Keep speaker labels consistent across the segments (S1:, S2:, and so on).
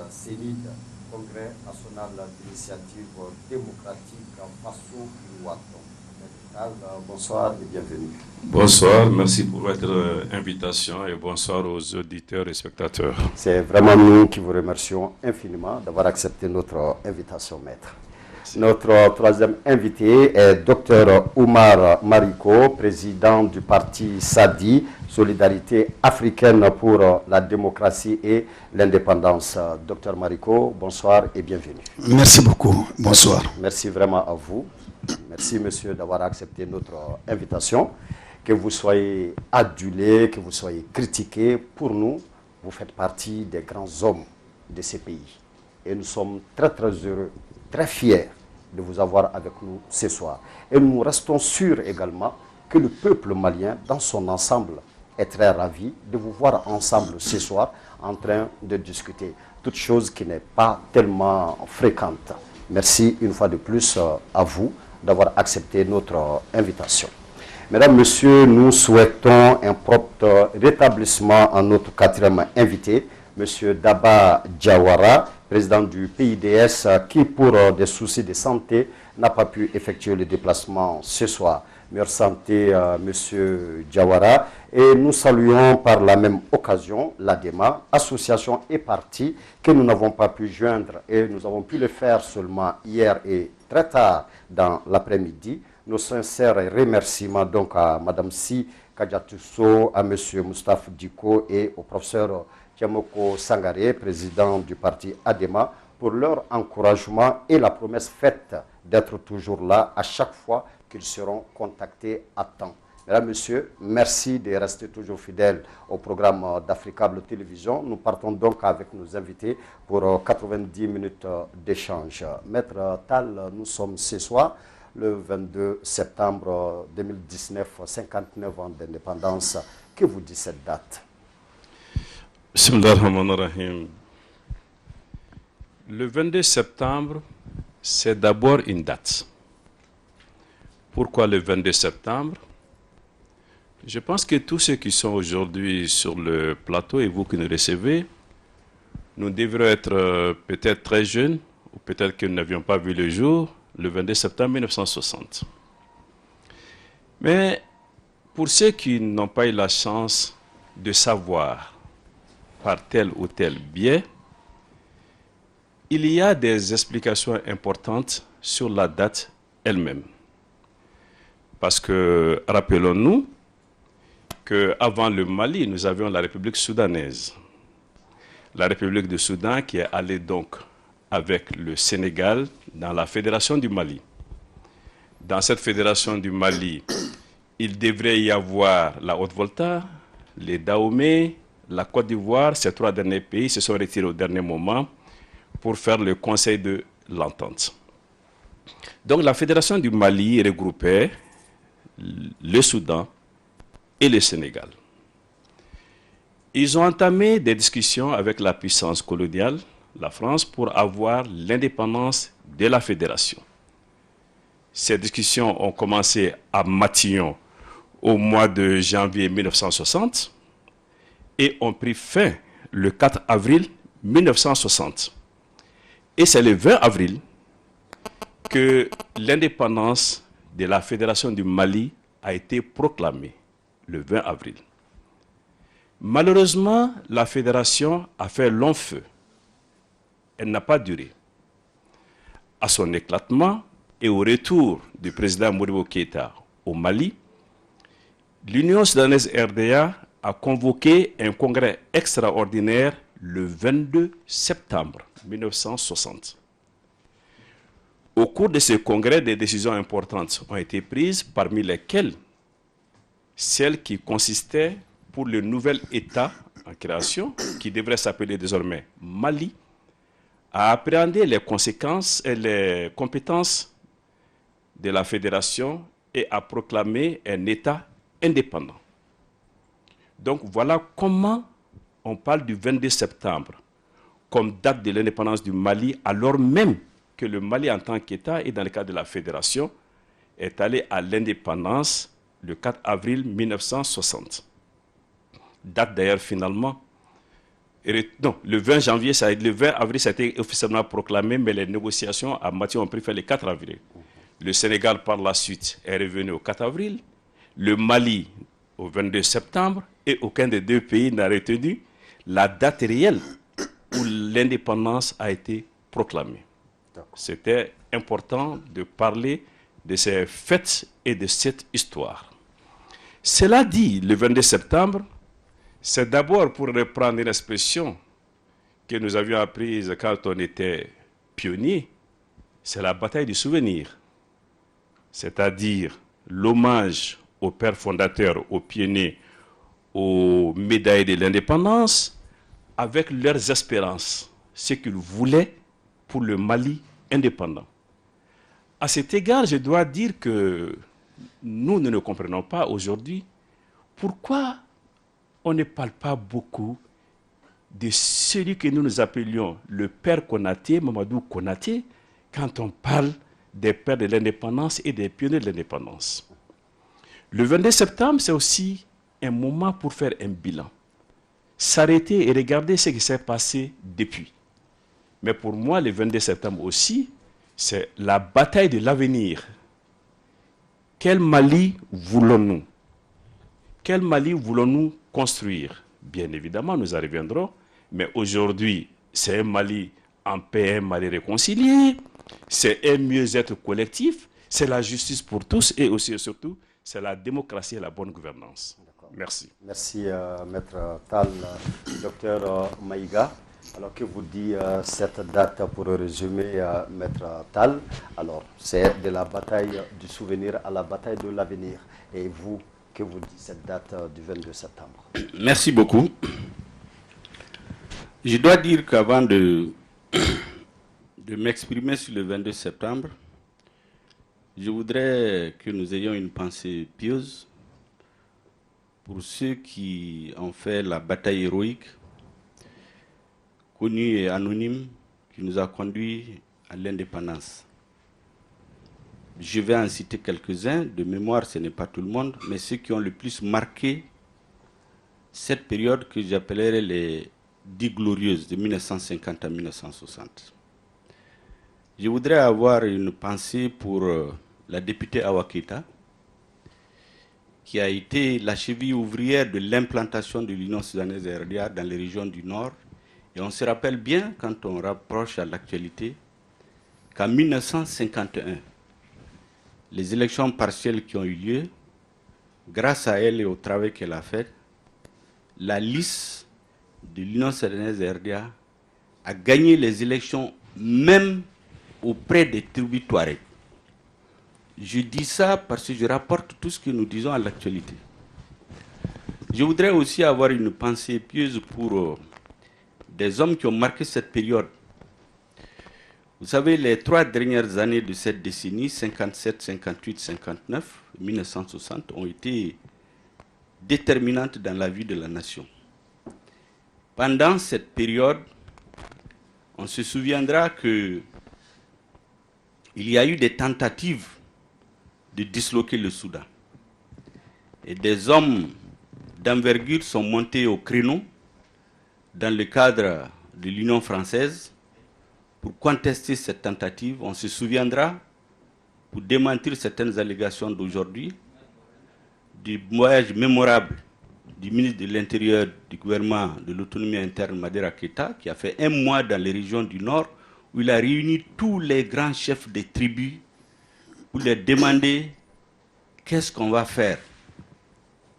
S1: CENID, Congrès national d'initiative démocratique Faso-Iwato. Bonsoir et bienvenue.
S2: Bonsoir, merci pour votre invitation et bonsoir aux auditeurs et spectateurs.
S1: C'est vraiment nous qui vous remercions infiniment d'avoir accepté notre invitation, maître. Notre troisième invité est Dr Oumar Mariko, président du parti SADI, Solidarité africaine pour la démocratie et l'indépendance. Dr Mariko, bonsoir et bienvenue.
S3: Merci beaucoup, bonsoir.
S1: Merci vraiment à vous. Merci monsieur d'avoir accepté notre invitation. Que vous soyez adulé, que vous soyez critiqué, pour nous, vous faites partie des grands hommes de ces pays. Et nous sommes très très heureux, très fiers de vous avoir avec nous ce soir. Et nous restons sûrs également que le peuple malien, dans son ensemble, est très ravi de vous voir ensemble ce soir en train de discuter. Toute chose qui n'est pas tellement fréquente. Merci une fois de plus à vous d'avoir accepté notre invitation. Mesdames, Messieurs, nous souhaitons un propre rétablissement à notre quatrième invité, M. Daba Diawara, président du PIDS, qui pour des soucis de santé n'a pas pu effectuer le déplacement ce soir. Meilleure santé, M. Diawara. Et nous saluons par la même occasion l'ADEMA, association et parti, que nous n'avons pas pu joindre et nous avons pu le faire seulement hier et très tard dans l'après-midi. Nos sincères remerciements donc à Mme Si Kadiatusso, à M. Moustapha Diko et au professeur Tiamoko Sangaré, président du parti ADEMA, pour leur encouragement et la promesse faite d'être toujours là à chaque fois qu'ils seront contactés à temps. Mesdames, Messieurs, merci de rester toujours fidèles au programme d'Africable Télévision. Nous partons donc avec nos invités pour 90 minutes d'échange. Maître Tal, nous sommes ce soir, le 22 septembre 2019, 59 ans d'indépendance. Que vous dit cette date?
S2: Bismillahirrahmanirrahim. Le 22 septembre, c'est d'abord une date. Pourquoi le 22 septembre? Je pense que tous ceux qui sont aujourd'hui sur le plateau et vous qui nous recevez, nous devrions être peut-être très jeunes, ou peut-être que nous n'avions pas vu le jour, le 22 septembre 1960. Mais pour ceux qui n'ont pas eu la chance de savoir par tel ou tel biais, il y a des explications importantes sur la date elle-même. Parce que, rappelons-nous, qu'avant le Mali, nous avions la République soudanaise. La République du Soudan qui est allée donc avec le Sénégal dans la Fédération du Mali. Dans cette Fédération du Mali, il devrait y avoir la Haute-Volta, les Dahomey, la Côte d'Ivoire. Ces trois derniers pays se sont retirés au dernier moment pour faire le Conseil de l'Entente. Donc la Fédération du Mali regroupait le Soudan et le Sénégal. Ils ont entamé des discussions avec la puissance coloniale, la France, pour avoir l'indépendance de la fédération. Ces discussions ont commencé à Matillon au mois de janvier 1960 et ont pris fin le 4 avril 1960. Et c'est le 20 avril que l'indépendance de la Fédération du Mali a été proclamée. Le 20 avril. Malheureusement, la fédération a fait long feu. Elle n'a pas duré. À son éclatement et au retour du président Modibo Keïta au Mali, l'Union soudanaise RDA a convoqué un congrès extraordinaire le 22 septembre 1960. Au cours de ce congrès, des décisions importantes ont été prises, parmi lesquelles celle qui consistait pour le nouvel État en création, qui devrait s'appeler désormais Mali, à appréhender les conséquences et les compétences de la fédération et à proclamer un État indépendant. Donc voilà comment on parle du 22 septembre comme date de l'indépendance du Mali, alors même que le Mali en tant qu'État et dans le cadre de la fédération est allé à l'indépendance le 4 avril 1960. Date d'ailleurs finalement Non, le 20 janvier, le 20 avril, ça a été officiellement proclamé, mais les négociations à Maty ont pris fin le 4 avril. Le Sénégal, par la suite, est revenu au 4 avril. Le Mali, au 22 septembre. Et aucun des deux pays n'a retenu la date réelle où l'indépendance a été proclamée. C'était important de parler de ces fêtes et de cette histoire. Cela dit, le 22 septembre, c'est d'abord pour reprendre une expression que nous avions apprise quand on était pionniers, c'est la bataille du souvenir, c'est-à-dire l'hommage aux pères fondateurs, aux pionniers, aux médailles de l'indépendance, avec leurs espérances, ce qu'ils voulaient pour le Mali indépendant. À cet égard, je dois dire que nous ne comprenons pas aujourd'hui pourquoi on ne parle pas beaucoup de celui que nous appelions le père Konaté, Mamadou Konaté, quand on parle des pères de l'indépendance et des pionniers de l'indépendance. Le 22 septembre, c'est aussi un moment pour faire un bilan. S'arrêter et regarder ce qui s'est passé depuis. Mais pour moi, le 22 septembre aussi, c'est la bataille de l'avenir. Quel Mali voulons-nous? Quel Mali voulons-nous construire? Bien évidemment, nous y reviendrons. Mais aujourd'hui, c'est un Mali en paix, un Mali réconcilié. C'est un mieux-être collectif. C'est la justice pour tous et aussi et surtout, c'est la démocratie et la bonne gouvernance. Merci.
S1: Merci, Maître Tal. Docteur Maïga, alors que vous dit cette date pour résumer, Maître Tal? Alors, c'est de la bataille du souvenir à la bataille de l'avenir. Et vous, que vous dit cette date du 22 septembre?
S4: Merci beaucoup. Je dois dire qu'avant de m'exprimer sur le 22 septembre, je voudrais que nous ayons une pensée pieuse pour ceux qui ont fait la bataille héroïque, connue et anonyme, qui nous a conduits à l'indépendance. Je vais en citer quelques-uns, de mémoire ce n'est pas tout le monde, mais ceux qui ont le plus marqué cette période que j'appellerais les 10 glorieuses de 1950 à 1960. Je voudrais avoir une pensée pour la députée Awa Keïta, qui a été la cheville ouvrière de l'implantation de l'Union soudanaise RDA dans les régions du Nord. Et on se rappelle bien, quand on rapproche à l'actualité, qu'en 1951, les élections partielles qui ont eu lieu, grâce à elle et au travail qu'elle a fait, la liste de l'Union soudanaise RDA a gagné les élections même auprès des tribus Touareg. Je dis ça parce que je rapporte tout ce que nous disons à l'actualité. Je voudrais aussi avoir une pensée pieuse pour des hommes qui ont marqué cette période. Vous savez, les 3 dernières années de cette décennie, 57, 58, 59, 1960, ont été déterminantes dans la vie de la nation. Pendant cette période, on se souviendra qu'il y a eu des tentatives de disloquer le Soudan. Et des hommes d'envergure sont montés au créneau dans le cadre de l'Union française pour contester cette tentative. On se souviendra, pour démentir certaines allégations d'aujourd'hui, du voyage mémorable du ministre de l'Intérieur du gouvernement de l'autonomie interne, Madera Keïta, qui a fait 1 mois dans les régions du Nord, où il a réuni tous les grands chefs des tribus pour leur demander qu'est-ce qu'on va faire.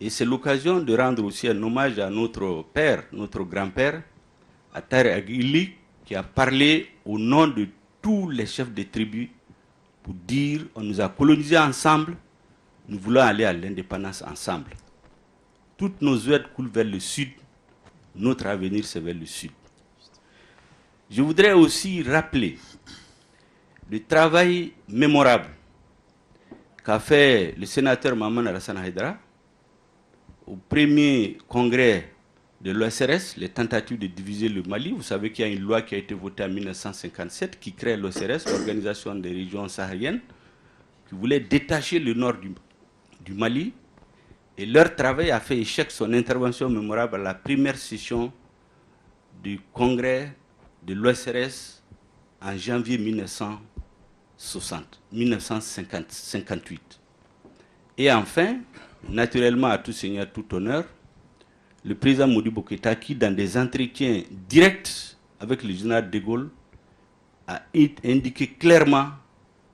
S4: Et c'est l'occasion de rendre aussi un hommage à notre père, notre grand-père, Attara Aguili, qui a parlé au nom de tous les chefs des tribus pour dire on nous a colonisés ensemble, nous voulons aller à l'indépendance ensemble. Toutes nos oueds coulent vers le sud, notre avenir c'est vers le sud. Je voudrais aussi rappeler le travail mémorable qu'a fait le sénateur Maman Alassane Haïdara au premier congrès de l'OSRS, les tentatives de diviser le Mali. Vous savez qu'il y a une loi qui a été votée en 1957 qui crée l'OSRS, l'Organisation des régions sahariennes, qui voulait détacher le nord du Mali. Et leur travail a fait échec. Son intervention mémorable à la première session du congrès de l'OSRS en janvier 1958. Et enfin, naturellement à tout seigneur, tout honneur, le président Modibo Keïta, qui dans des entretiens directs avec le général de Gaulle, a indiqué clairement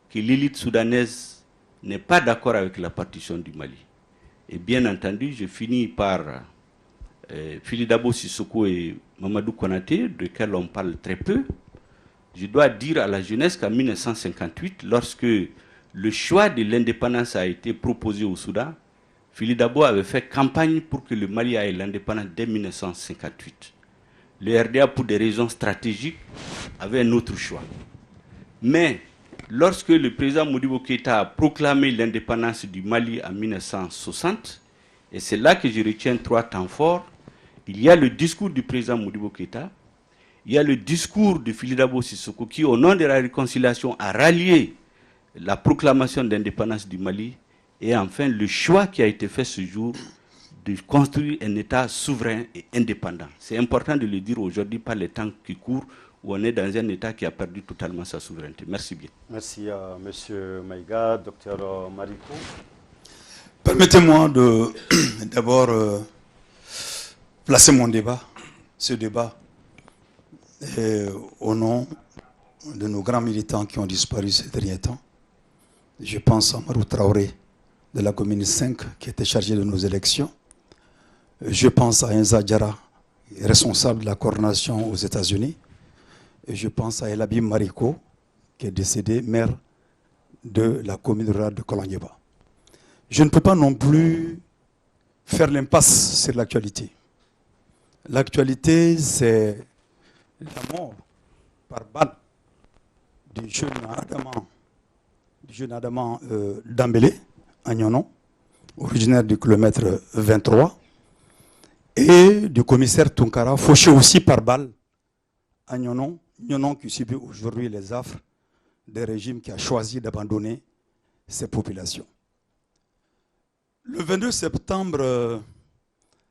S4: que l'élite soudanaise n'est pas d'accord avec la partition du Mali. Et bien entendu, je finis par Fili Dabo Sissoko et Mamadou Konaté, desquels on parle très peu. Je dois dire à la jeunesse qu'en 1958, lorsque le choix de l'indépendance a été proposé au Soudan, Fili Dabo avait fait campagne pour que le Mali ait l'indépendance dès 1958. Le RDA, pour des raisons stratégiques, avait un autre choix. Mais lorsque le président Modibo Keïta a proclamé l'indépendance du Mali en 1960, et c'est là que je retiens 3 temps forts, il y a le discours du président Modibo Keïta, il y a le discours de Fili Dabo Sissoko qui, au nom de la réconciliation, a rallié la proclamation d'indépendance du Mali, et enfin le choix qui a été fait ce jour de construire un État souverain et indépendant. C'est important de le dire aujourd'hui par les temps qui courent, où on est dans un État qui a perdu totalement sa souveraineté. Merci bien.
S1: Merci à M. Maïga. Docteur Mariko.
S3: Permettez-moi d'abord placer ce débat, au nom de nos grands militants qui ont disparu ces derniers temps. Je pense à Marou Traoré de la commune 5 qui était chargé de nos élections. Je pense à Enza Diarra, responsable de la coordination aux États-Unis. Et je pense à Elabi Mariko, qui est décédé, maire de la commune rurale de Kolangeba. Je ne peux pas non plus faire l'impasse sur l'actualité. L'actualité, c'est la mort par balle du jeune Adama Dambélé, à Nyonon, originaire du kilomètre 23, et du commissaire Tunkara, fauché aussi par balle à Nyonon, qui subit aujourd'hui les affres des régimes qui a choisi d'abandonner ses populations. Le 22 septembre,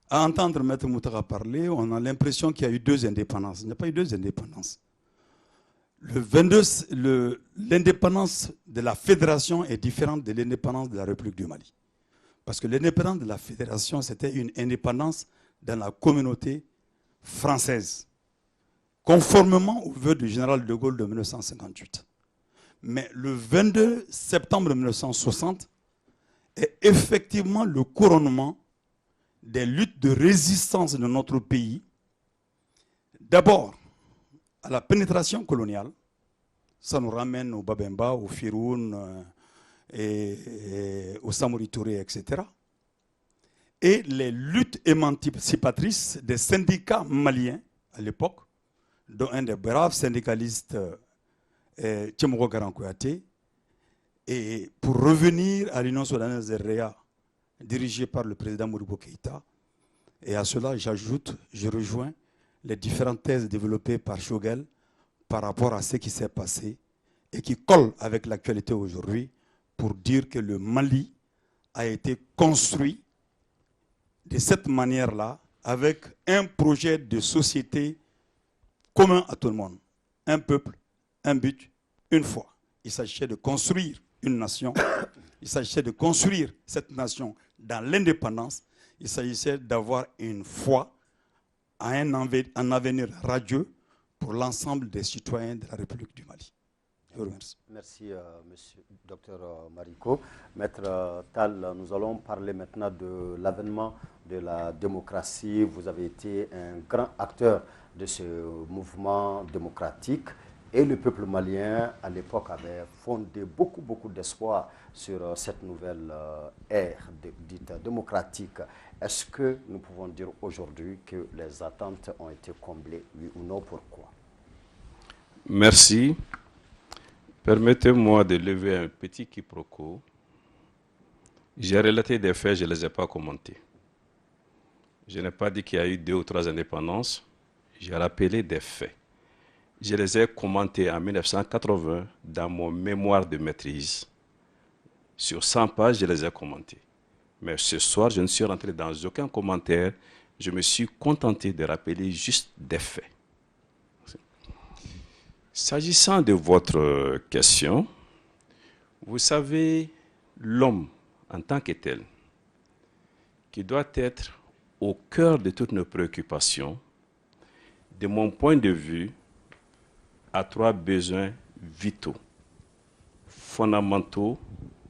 S3: à entendre Maître Moutara parler, on a l'impression qu'il y a eu 2 indépendances. Il n'y a pas eu 2 indépendances. L'indépendance de la fédération est différente de l'indépendance de la République du Mali. Parce que l'indépendance de la fédération, c'était une indépendance dans la communauté française, conformément au vœu du général de Gaulle de 1958. Mais le 22 septembre 1960 est effectivement le couronnement des luttes de résistance de notre pays, d'abord à la pénétration coloniale, ça nous ramène au Babemba, au Firoun, et au Samori Touré, etc. Et les luttes émancipatrices des syndicats maliens à l'époque, dont un des braves syndicalistes, Tchemoro Garankouaté, et pour revenir à l'Union soudanaise de Réa, dirigée par le président Modibo Keïta. Et à cela, je rejoins les différentes thèses développées par Choguel par rapport à ce qui s'est passé et qui colle avec l'actualité aujourd'hui pour dire que le Mali a été construit de cette manière-là avec un projet de société commun à tout le monde. Un peuple, un but, une foi. Il s'agissait de construire une nation. Il s'agissait de construire cette nation dans l'indépendance. Il s'agissait d'avoir une foi à un avenir radieux pour l'ensemble des citoyens de la République du Mali. Je vous remercie.
S1: Merci, monsieur Dr Mariko. Maître Tal, nous allons parler maintenant de l'avènement de la démocratie. Vous avez été un grand acteur de ce mouvement démocratique. Et le peuple malien, à l'époque, avait fondé beaucoup d'espoir sur cette nouvelle ère dite démocratique. Est-ce que nous pouvons dire aujourd'hui que les attentes ont été comblées, oui ou non, pourquoi?
S2: Merci. Permettez-moi de lever un petit quiproquo. J'ai relaté des faits, je ne les ai pas commentés. Je n'ai pas dit qu'il y a eu 2 ou 3 indépendances. J'ai rappelé des faits. Je les ai commentés en 1980 dans mon mémoire de maîtrise. Sur 100 pages, je les ai commentés. Mais ce soir, je ne suis rentré dans aucun commentaire. Je me suis contenté de rappeler juste des faits. S'agissant de votre question, vous savez, l'homme en tant que tel, qui doit être au cœur de toutes nos préoccupations, de mon point de vue, a 3 besoins vitaux, fondamentaux,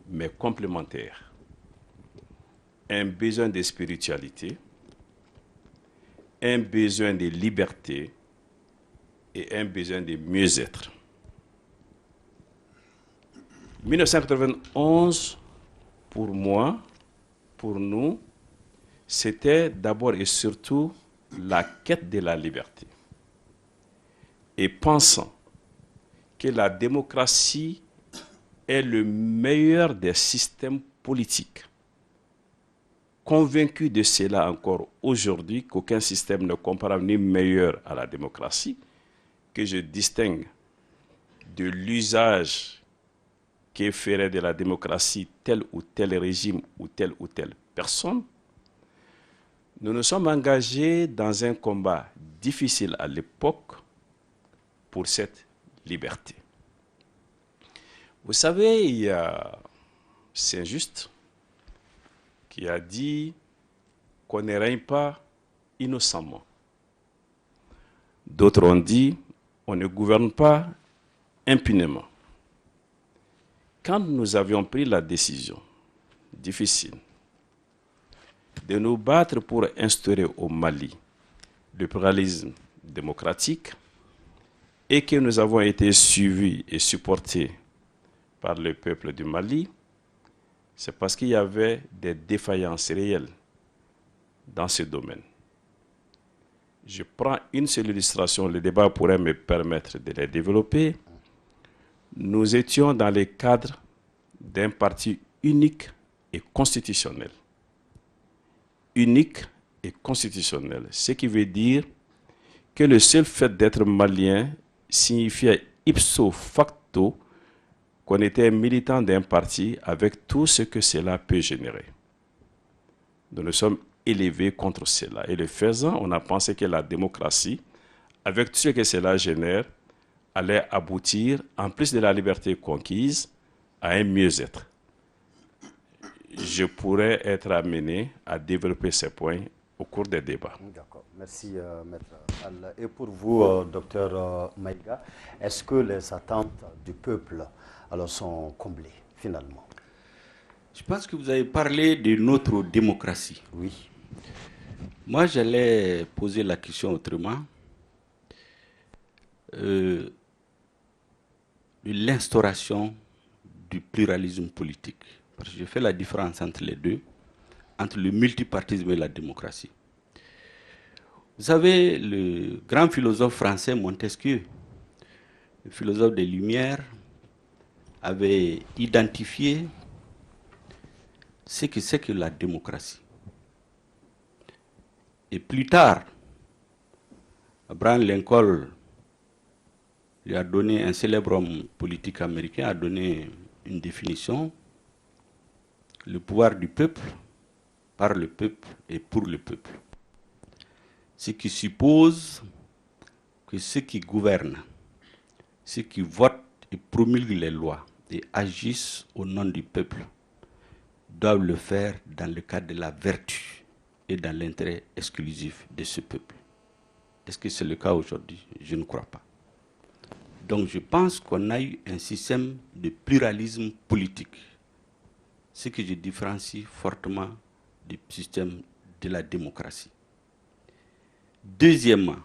S2: mais complémentaires. Un besoin de spiritualité, un besoin de liberté et un besoin de mieux-être. 1991, pour moi, pour nous, c'était d'abord et surtout la quête de la liberté. Et pensant que la démocratie est le meilleur des systèmes politiques, convaincu de cela encore aujourd'hui, qu'aucun système n'est comparable ni meilleur à la démocratie, que je distingue de l'usage qui ferait de la démocratie tel ou tel régime ou telle personne, nous nous sommes engagés dans un combat difficile à l'époque pour cette liberté. Vous savez, il y a Saint-Just qui a dit qu'on ne règne pas innocemment. D'autres ont dit on ne gouverne pas impunément. Quand nous avions pris la décision difficile de nous battre pour instaurer au Mali le pluralisme démocratique et que nous avons été suivis et supportés par le peuple du Mali, c'est parce qu'il y avait des défaillances réelles dans ce domaine. Je prends une seule illustration, le débat pourrait me permettre de les développer. Nous étions dans le cadre d'un parti unique et constitutionnel. Unique et constitutionnel, ce qui veut dire que le seul fait d'être malien signifiait ipso facto qu'on était militant d'un parti avec tout ce que cela peut générer. Nous nous sommes élevés contre cela. Et le faisant, on a pensé que la démocratie, avec tout ce que cela génère, allait aboutir, en plus de la liberté conquise, à un mieux-être. Je pourrais être amené à développer ces points au cours des débats.
S1: D'accord. Merci, Maître Al. Et pour vous, Docteur Maïga, est-ce que les attentes du peuple alors, sont comblées, finalement?
S4: Je pense que vous avez parlé de notre démocratie.
S1: Oui.
S4: Moi, j'allais poser la question autrement. De l'instauration du pluralisme politique. Parce que je fais la différence entre les deux, entre le multipartisme et la démocratie. Vous savez, le grand philosophe français Montesquieu, le philosophe des Lumières, avait identifié ce que c'est que la démocratie. Et plus tard, Abraham Lincoln lui a donné, un célèbre homme politique américain, a donné une définition: le pouvoir du peuple, par le peuple et pour le peuple. Ce qui suppose que ceux qui gouvernent, ceux qui votent et promulguent les lois et agissent au nom du peuple, doivent le faire dans le cadre de la vertu et dans l'intérêt exclusif de ce peuple. Est-ce que c'est le cas aujourd'hui? Je ne crois pas. Donc je pense qu'on a eu un système de pluralisme politique, ce que je différencie fortement du système de la démocratie. Deuxièmement,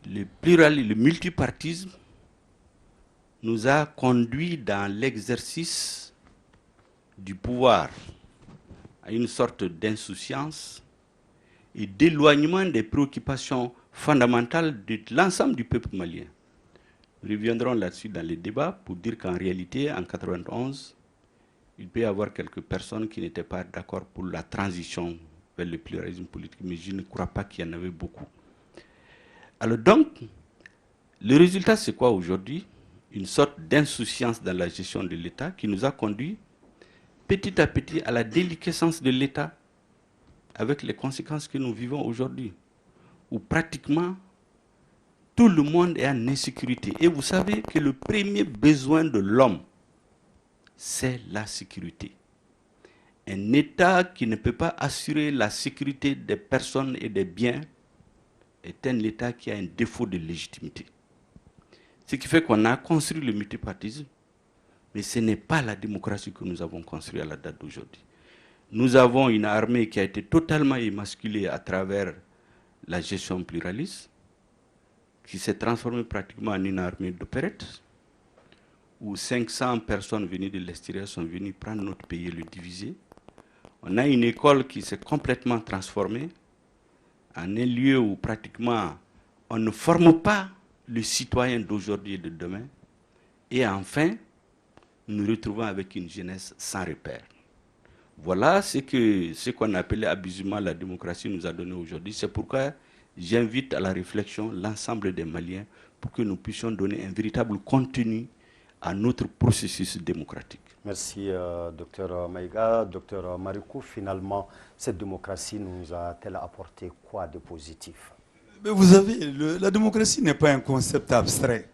S4: le multipartisme nous a conduit dans l'exercice du pouvoir à une sorte d'insouciance et d'éloignement des préoccupations fondamentales de l'ensemble du peuple malien. Nous reviendrons là-dessus dans les débats pour dire qu'en réalité, en 1991, il peut y avoir quelques personnes qui n'étaient pas d'accord pour la transition vers le pluralisme politique, mais je ne crois pas qu'il y en avait beaucoup. Alors donc, le résultat c'est quoi aujourd'hui? Une sorte d'insouciance dans la gestion de l'État qui nous a conduit petit à petit à la déliquescence de l'État, avec les conséquences que nous vivons aujourd'hui, où pratiquement tout le monde est en insécurité. Et vous savez que le premier besoin de l'homme, c'est la sécurité. Un État qui ne peut pas assurer la sécurité des personnes et des biens est un État qui a un défaut de légitimité. Ce qui fait qu'on a construit le multipartisme, mais ce n'est pas la démocratie que nous avons construite à la date d'aujourd'hui. Nous avons une armée qui a été totalement émasculée à travers la gestion pluraliste, qui s'est transformée pratiquement en une armée d'opérette, où 500 personnes venues de l'extérieur sont venues prendre notre pays et le diviser. On a une école qui s'est complètement transformée en un lieu où pratiquement on ne forme pas le citoyen d'aujourd'hui et de demain. Et enfin, nous nous retrouvons avec une jeunesse sans repère. Voilà ce qu'on appelait abusivement la démocratie nous a donné aujourd'hui. C'est pourquoi j'invite à la réflexion l'ensemble des Maliens pour que nous puissions donner un véritable contenu à notre processus démocratique.
S1: Merci, docteur Maïga. Docteur Marikou, finalement, cette démocratie nous a-t-elle apporté quoi de positif?
S3: Mais vous savez, la démocratie n'est pas un concept abstrait.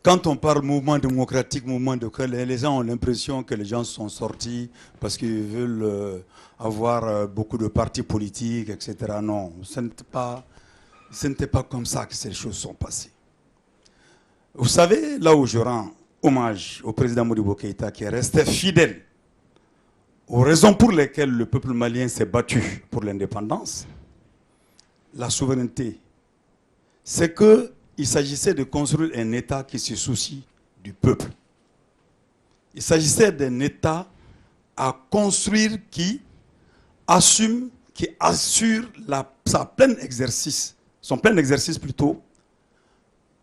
S3: Quand on parle mouvement démocratique, les gens ont l'impression que les gens sont sortis parce qu'ils veulent avoir beaucoup de partis politiques, etc. Non, ce n'était pas comme ça que ces choses sont passées. Vous savez, là où je rends hommage au président Modibo Keïta qui est resté fidèle aux raisons pour lesquelles le peuple malien s'est battu pour l'indépendance, la souveraineté, c'est qu'il s'agissait de construire un État qui se soucie du peuple. Il s'agissait d'un État à construire qui assume, qui assure son plein exercice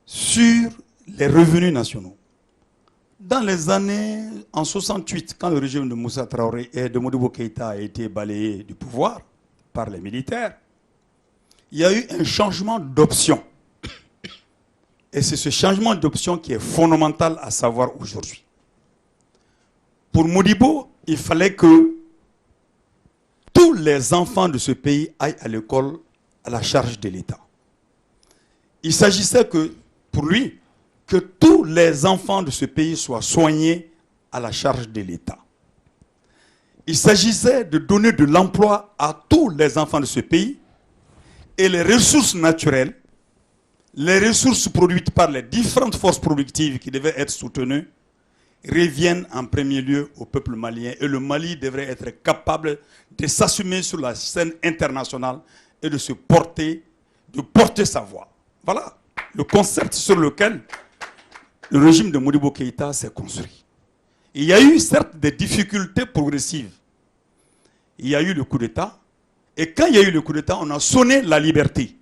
S3: sur les revenus nationaux. Dans les années, en 68, quand le régime de Moussa Traoré et de Modibo Keïta a été balayé du pouvoir par les militaires, il y a eu un changement d'option. Et c'est ce changement d'option qui est fondamental à savoir aujourd'hui. Pour Modibo, il fallait que tous les enfants de ce pays aillent à l'école à la charge de l'État. Il s'agissait que, pour lui, que tous les enfants de ce pays soient soignés à la charge de l'État. Il s'agissait de donner de l'emploi à tous les enfants de ce pays et les ressources naturelles, les ressources produites par les différentes forces productives qui devaient être soutenues, reviennent en premier lieu au peuple malien. Et le Mali devrait être capable de s'assumer sur la scène internationale et de porter sa voix. Voilà le concept sur lequel le régime de Modibo Keïta s'est construit. Il y a eu certes des difficultés progressives. Il y a eu le coup d'État. Et quand il y a eu le coup d'État, on a sonné la liberté.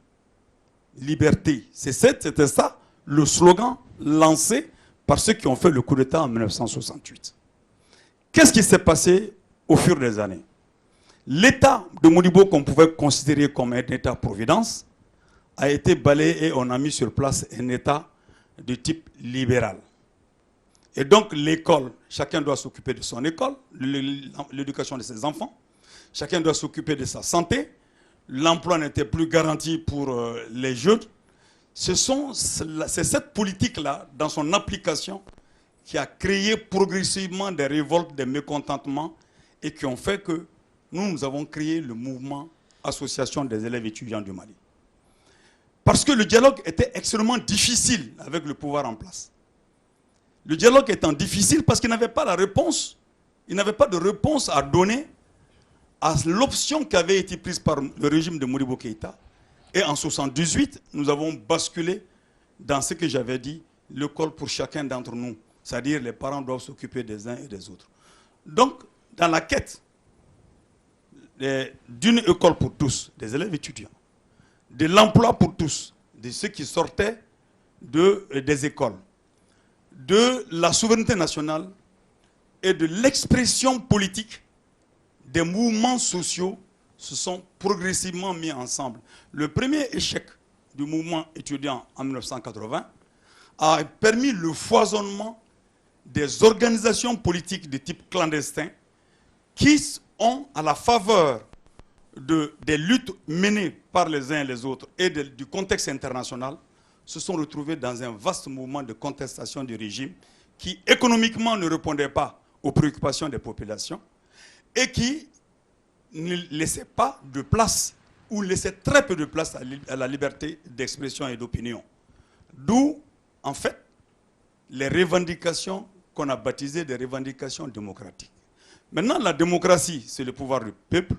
S3: Liberté. C'était ça le slogan lancé par ceux qui ont fait le coup d'État en 1968. Qu'est-ce qui s'est passé au fur des années? L'État de Modibo, qu'on pouvait considérer comme un État-providence, a été balayé et on a mis sur place un État de type libéral. Et donc l'école, chacun doit s'occuper de son école, l'éducation de ses enfants, chacun doit s'occuper de sa santé, l'emploi n'était plus garanti pour les jeunes. C'est cette politique-là, dans son application, qui a créé progressivement des révoltes, des mécontentements, et qui ont fait que nous avons créé le mouvement Association des élèves étudiants du Mali. Parce que le dialogue était extrêmement difficile avec le pouvoir en place. Le dialogue étant difficile parce qu'il n'avait pas la réponse, il n'avait pas de réponse à donner à l'option qui avait été prise par le régime de Modibo Keïta. Et en 1978, nous avons basculé dans ce que j'avais dit, l'école pour chacun d'entre nous. C'est-à-dire les parents doivent s'occuper des uns et des autres. Donc, dans la quête d'une école pour tous, des élèves étudiants, de l'emploi pour tous, de ceux qui sortaient des écoles, de la souveraineté nationale et de l'expression politique des mouvements sociaux se sont progressivement mis ensemble. Le premier échec du mouvement étudiant en 1980 a permis le foisonnement des organisations politiques de type clandestin qui ont, à la faveur des luttes menées par les uns et les autres et du contexte international, se sont retrouvés dans un vaste mouvement de contestation du régime qui économiquement ne répondait pas aux préoccupations des populations et qui ne laissait pas de place ou laissait très peu de place à la liberté d'expression et d'opinion. D'où, en fait, les revendications qu'on a baptisées des revendications démocratiques. Maintenant, la démocratie, c'est le pouvoir du peuple,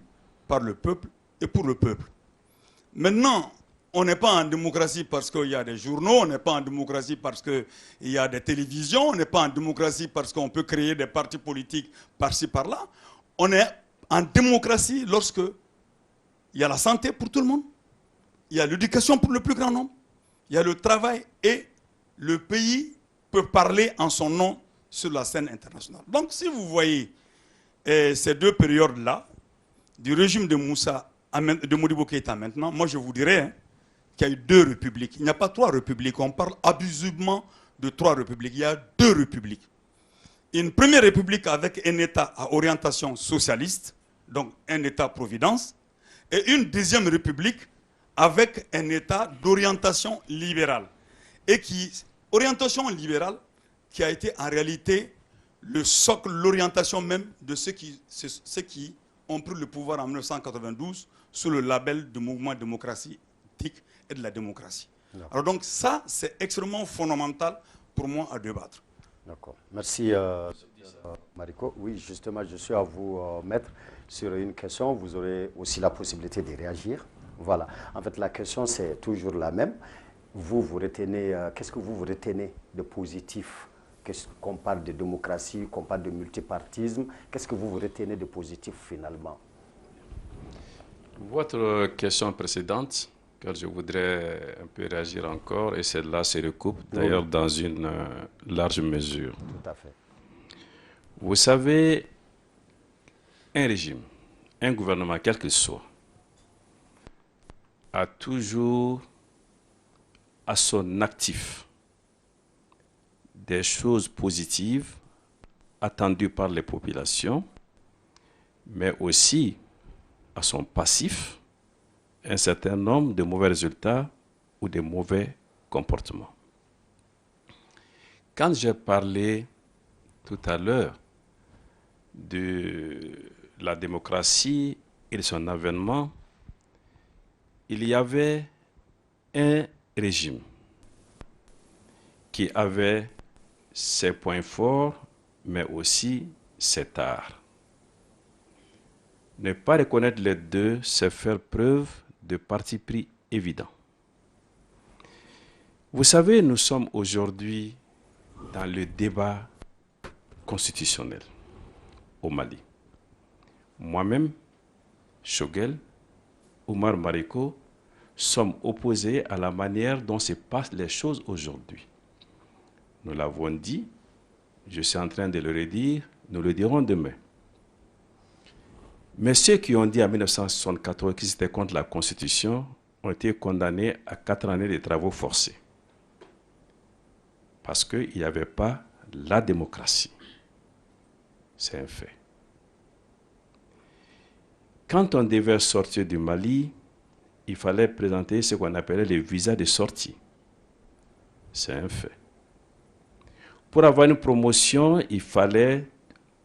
S3: par le peuple et pour le peuple. Maintenant, on n'est pas en démocratie parce qu'il y a des journaux, on n'est pas en démocratie parce qu'il y a des télévisions, on n'est pas en démocratie parce qu'on peut créer des partis politiques par-ci, par-là. On est en démocratie lorsque il y a la santé pour tout le monde, il y a l'éducation pour le plus grand nombre, il y a le travail et le pays peut parler en son nom sur la scène internationale. Donc si vous voyez ces deux périodes-là, du régime de Modibo Keïta maintenant, moi je vous dirais qu'il y a eu 2 républiques. Il n'y a pas 3 républiques. On parle abusivement de 3 républiques. Il y a 2 républiques. Une première république avec un État à orientation socialiste, donc un État-providence, et une deuxième république avec un État d'orientation libérale. Et orientation libérale qui a été en réalité le socle, l'orientation même de ceux qui ont pris le pouvoir en 1992 sous le label du mouvement démocratique et de la démocratie. Alors donc ça, c'est extrêmement fondamental pour moi à débattre.
S1: D'accord. Merci Mariko. Oui, justement, je suis à vous, maître, sur une question. Vous aurez aussi la possibilité de réagir. Voilà. En fait, la question, c'est toujours la même. Vous retenez, qu'est-ce que vous retenez de positif? Qu'on parle de démocratie, qu'on parle de multipartisme, qu'est-ce que vous retenez de positif finalement?
S2: Votre question précédente, car je voudrais un peu réagir encore, et celle-là se recoupe d'ailleurs dans une large mesure.
S1: Tout à fait.
S2: Vous savez, un régime, un gouvernement, quel qu'il soit, a toujours à son actif des choses positives attendues par les populations, mais aussi à son passif un certain nombre de mauvais résultats ou de mauvais comportements. Quand j'ai parlé tout à l'heure de la démocratie et de son avènement, il y avait un régime qui avait ses points forts, mais aussi ses tares. Ne pas reconnaître les deux, c'est faire preuve de parti pris évident. Vous savez, nous sommes aujourd'hui dans le débat constitutionnel au Mali. Moi-même, Choguel, Oumar Mariko, sommes opposés à la manière dont se passent les choses aujourd'hui. Nous l'avons dit, je suis en train de le redire, nous le dirons demain. Mais ceux qui ont dit en 1974 qu'ils étaient contre la Constitution ont été condamnés à 4 années de travaux forcés. Parce qu'il n'y avait pas la démocratie. C'est un fait. Quand on devait sortir du Mali, il fallait présenter ce qu'on appelait les visas de sortie. C'est un fait. Pour avoir une promotion, il fallait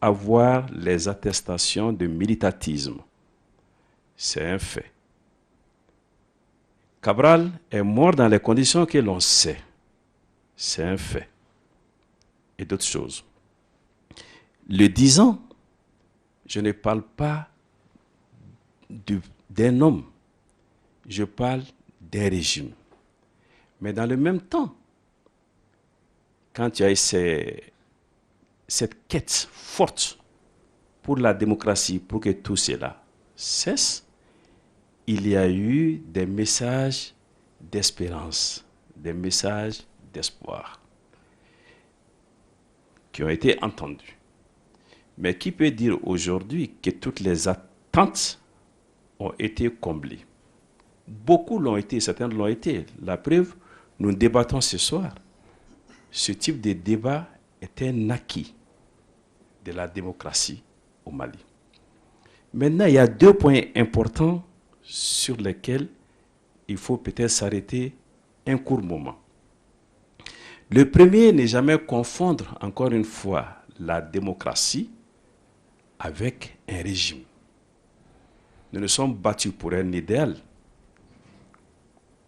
S2: avoir les attestations de militatisme. C'est un fait. Cabral est mort dans les conditions que l'on sait. C'est un fait. Et d'autres choses. Le 10 ans, je ne parle pas d'un homme. Je parle d'un régime. Mais dans le même temps, quand il y a eu cette quête forte pour la démocratie, pour que tout cela cesse, il y a eu des messages d'espérance, des messages d'espoir qui ont été entendus. Mais qui peut dire aujourd'hui que toutes les attentes ont été comblées? Beaucoup l'ont été, certains l'ont été. La preuve, nous débattons ce soir. Ce type de débat est un acquis de la démocratie au Mali. Maintenant, il y a deux points importants sur lesquels il faut peut-être s'arrêter un court moment. Le premier n'est jamais confondre, encore une fois, la démocratie avec un régime. Nous nous sommes battus pour un idéal.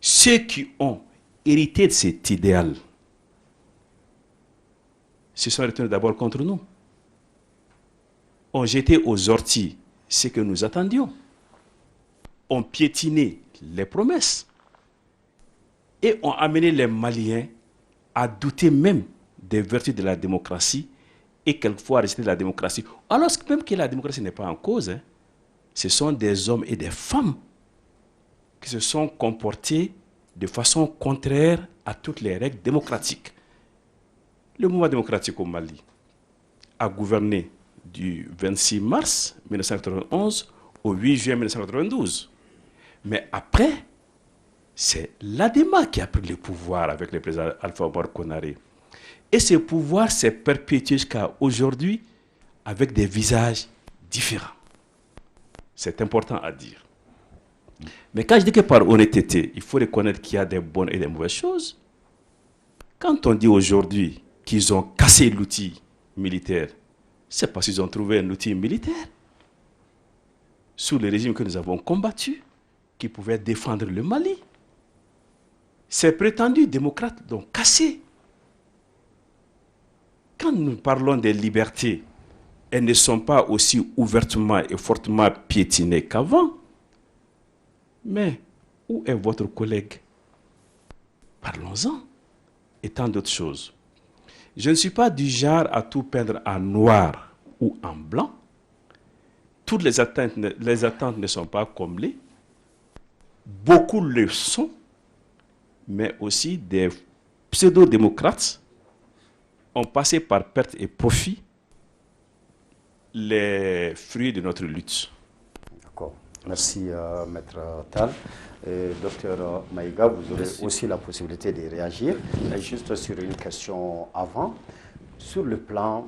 S2: Ceux qui ont hérité de cet idéal se sont retournés d'abord contre nous. Ont jeté aux orties ce que nous attendions. Ont piétiné les promesses. Et ont amené les Maliens à douter même des vertus de la démocratie et quelquefois à rejeter la démocratie. Alors même que la démocratie n'est pas en cause, ce sont des hommes et des femmes qui se sont comportés de façon contraire à toutes les règles démocratiques. Le mouvement démocratique au Mali a gouverné du 26 mars 1991 au 8 juin 1992. Mais après, c'est l'ADEMA qui a pris le pouvoir avec le président Alpha Omar Konaré. Et ce pouvoir s'est perpétué jusqu'à aujourd'hui avec des visages différents. C'est important à dire. Mais quand je dis que par honnêteté, il faut reconnaître qu'il y a des bonnes et des mauvaises choses. Quand on dit aujourd'hui qu'ils ont cassé l'outil militaire, c'est parce qu'ils ont trouvé un outil militaire sous le régime que nous avons combattu, qui pouvait défendre le Mali. Ces prétendus démocrates l'ont cassé. Quand nous parlons des libertés, elles ne sont pas aussi ouvertement et fortement piétinées qu'avant. Mais où est votre collègue? Parlons-en. Et tant d'autres choses. Je ne suis pas du genre à tout peindre en noir ou en blanc. Toutes les attentes ne sont pas comblées. Beaucoup le sont, mais aussi des pseudo-démocrates ont passé par perte et profit les fruits de notre lutte.
S1: D'accord. Merci, Maître Tal. Docteur Maïga, vous aurez aussi la possibilité de réagir. Juste sur une question avant, sur le plan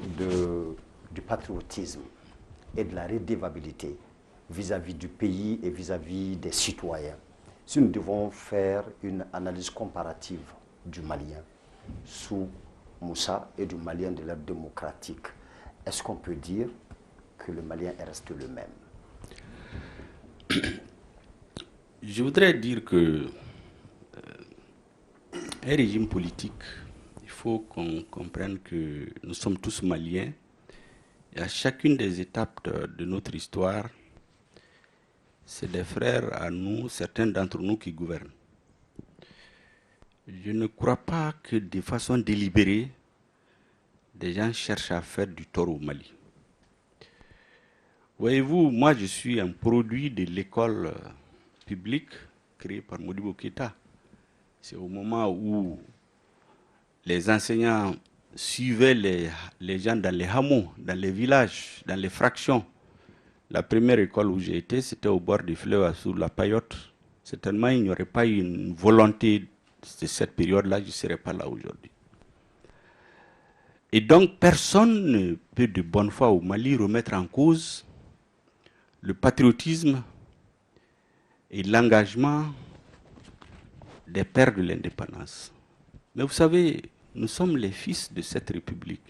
S1: du patriotisme et de la redevabilité vis-à-vis du pays et vis-à-vis des citoyens. Si nous devons faire une analyse comparative du Malien sous Moussa et du Malien de l'ère démocratique, est-ce qu'on peut dire que le Malien reste le même?
S4: Je voudrais dire que un régime politique, il faut qu'on comprenne que nous sommes tous Maliens et à chacune des étapes de notre histoire, c'est des frères à nous, certains d'entre nous qui gouvernent. Je ne crois pas que de façon délibérée, des gens cherchent à faire du tort au Mali. Voyez-vous, moi je suis un produit de l'école publique créée par Modibo Keïta. C'est au moment où les enseignants suivaient les gens dans les hameaux, dans les villages, dans les fractions. La première école où j'ai été, c'était au bord du fleuve, sous la Payotte. Certainement, il n'y aurait pas eu une volonté de cette période-là, je ne serais pas là aujourd'hui. Et donc, personne ne peut de bonne foi au Mali remettre en cause le patriotisme et l'engagement des pères de l'indépendance. Mais vous savez, nous sommes les fils de cette République.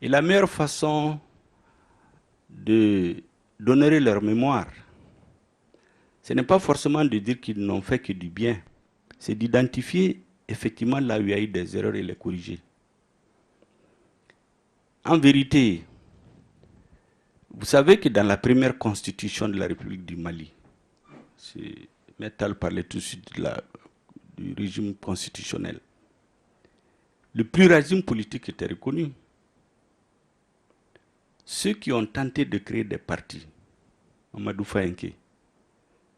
S4: Et la meilleure façon d'honorer leur mémoire, ce n'est pas forcément de dire qu'ils n'ont fait que du bien, c'est d'identifier effectivement là où il y a eu des erreurs et les corriger. En vérité, vous savez que dans la première constitution de la République du Mali, Metal parlait tout de suite du régime constitutionnel, le pluralisme politique était reconnu. Ceux qui ont tenté de créer des partis, Amadou Fayenke,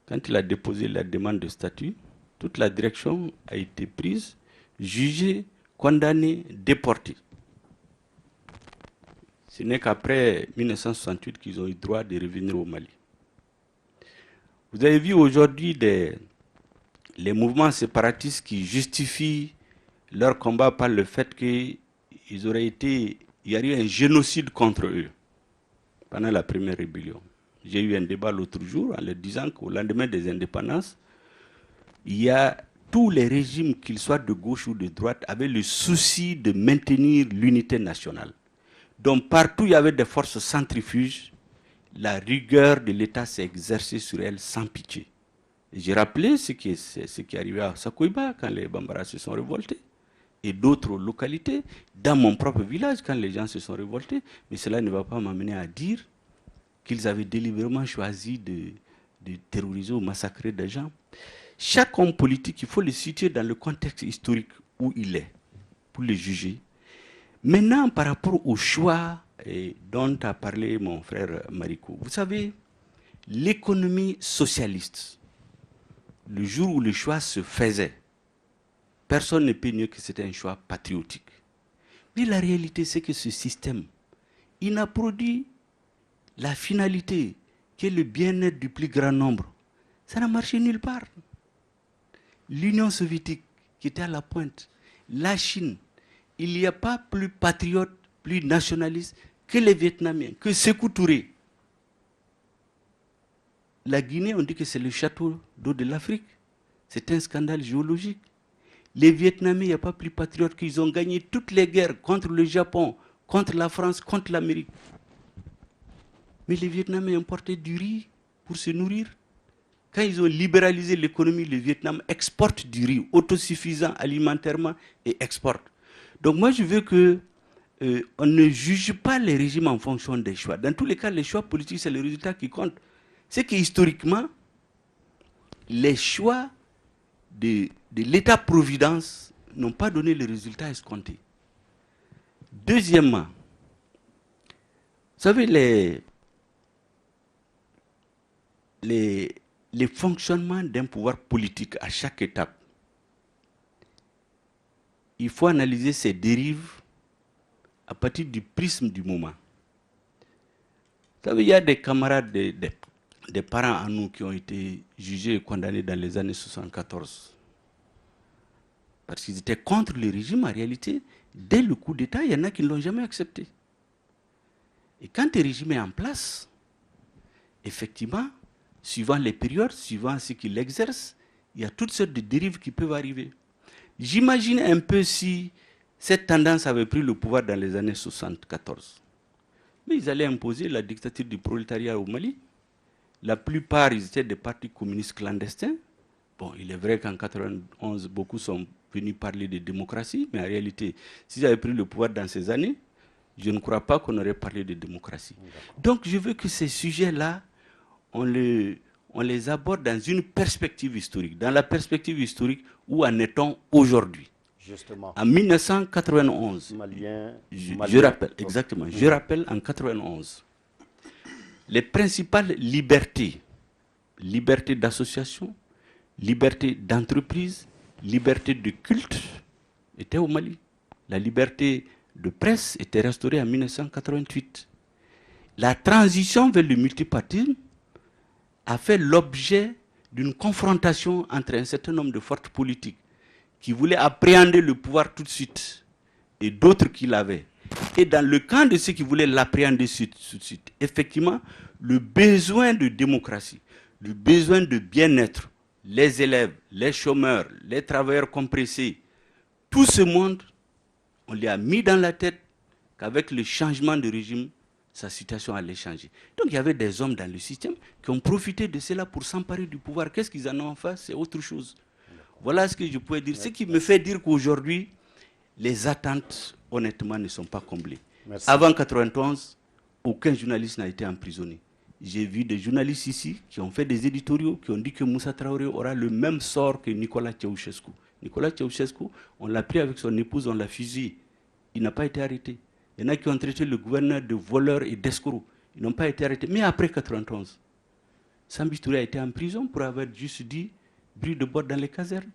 S4: quand il a déposé la demande de statut, toute la direction a été prise, jugée, condamnée, déportée. Ce n'est qu'après 1968 qu'ils ont eu droit de revenir au Mali. Vous avez vu aujourd'hui les mouvements séparatistes qui justifient leur combat par le fait qu'il y a eu un génocide contre eux pendant la première rébellion. J'ai eu un débat l'autre jour en leur disant qu'au lendemain des indépendances, il y a tous les régimes, qu'ils soient de gauche ou de droite, avaient le souci de maintenir l'unité nationale. Donc partout, il y avait des forces centrifuges. La rigueur de l'État s'est exercée sur elles sans pitié. J'ai rappelé ce qui est arrivé à Sakoiba quand les Bambara se sont révoltés et d'autres localités, dans mon propre village quand les gens se sont révoltés. Mais cela ne va pas m'amener à dire qu'ils avaient délibérément choisi de terroriser ou massacrer des gens. Chaque homme politique, il faut le situer dans le contexte historique où il est pour le juger. Maintenant, par rapport au choix dont a parlé mon frère Marikou, vous savez, l'économie socialiste, le jour où le choix se faisait, personne ne peut nier que c'était un choix patriotique. Mais la réalité, c'est que ce système, il n'a produit la finalité, qui est le bien-être du plus grand nombre. Ça n'a marché nulle part. L'Union soviétique, qui était à la pointe, la Chine, il n'y a pas plus patriote, plus nationaliste que les Vietnamiens, que Sékou Touré. La Guinée, on dit que c'est le château d'eau de l'Afrique. C'est un scandale géologique. Les Vietnamiens, il n'y a pas plus patriotes qu'ils ont gagné toutes les guerres contre le Japon, contre la France, contre l'Amérique. Mais les Vietnamiens importaient du riz pour se nourrir. Quand ils ont libéralisé l'économie, le Vietnam exporte du riz autosuffisant alimentairement et exporte. Donc moi, je veux que on ne juge pas les régimes en fonction des choix. Dans tous les cas, les choix politiques, c'est le résultat qui compte. C'est que historiquement, les choix de l'État-providence n'ont pas donné le résultat escompté. Deuxièmement, vous savez, les fonctionnements d'un pouvoir politique à chaque étape, il faut analyser ces dérives à partir du prisme du moment. Vous savez, il y a des camarades, des parents à nous qui ont été jugés et condamnés dans les années 74. Parce qu'ils étaient contre le régime, en réalité, dès le coup d'État, il y en a qui ne l'ont jamais accepté. Et quand le régime est en place, effectivement, suivant les périodes, suivant ce qu'il exerce, il y a toutes sortes de dérives qui peuvent arriver. J'imagine un peu si cette tendance avait pris le pouvoir dans les années 74. Mais ils allaient imposer la dictature du prolétariat au Mali. La plupart, ils étaient des partis communistes clandestins. Bon, il est vrai qu'en 1991, beaucoup sont venus parler de démocratie, mais en réalité, s'ils avaient pris le pouvoir dans ces années, je ne crois pas qu'on aurait parlé de démocratie. Donc, je veux que ces sujets-là, on les aborde dans une perspective historique. Dans la perspective historique, où en est-on aujourd'hui?
S1: Justement.
S4: En 1991, je rappelle, exactement, je rappelle en 1991, les principales libertés, liberté d'association, liberté d'entreprise, liberté de culte, étaient au Mali. La liberté de presse était restaurée en 1988. La transition vers le multipartisme a fait l'objet d'une confrontation entre un certain nombre de forces politiques qui voulaient appréhender le pouvoir tout de suite et d'autres qui l'avaient. Et dans le camp de ceux qui voulaient l'appréhender tout de suite, effectivement, le besoin de démocratie, le besoin de bien-être, les élèves, les chômeurs, les travailleurs compressés, tout ce monde, on lui a mis dans la tête qu'avec le changement de régime, sa situation allait changer. Donc il y avait des hommes dans le système qui ont profité de cela pour s'emparer du pouvoir. Qu'est-ce qu'ils en ont en face? C'est autre chose. Voilà ce que je pouvais dire. Ce qui me fait dire qu'aujourd'hui, les attentes, honnêtement, ne sont pas comblées. Merci. Avant 1991, aucun journaliste n'a été emprisonné. J'ai vu des journalistes ici qui ont fait des éditoriaux, qui ont dit que Moussa Traoré aura le même sort que Nicolas Ceausescu. Nicolas Ceausescu, on l'a pris avec son épouse, on l'a fusillé. Il n'a pas été arrêté. Il y en a qui ont traité le gouverneur de voleur et d'escroc. Ils n'ont pas été arrêtés. Mais après 1991, Sambi Touré a été en prison pour avoir juste dit bruit de bottes dans les casernes.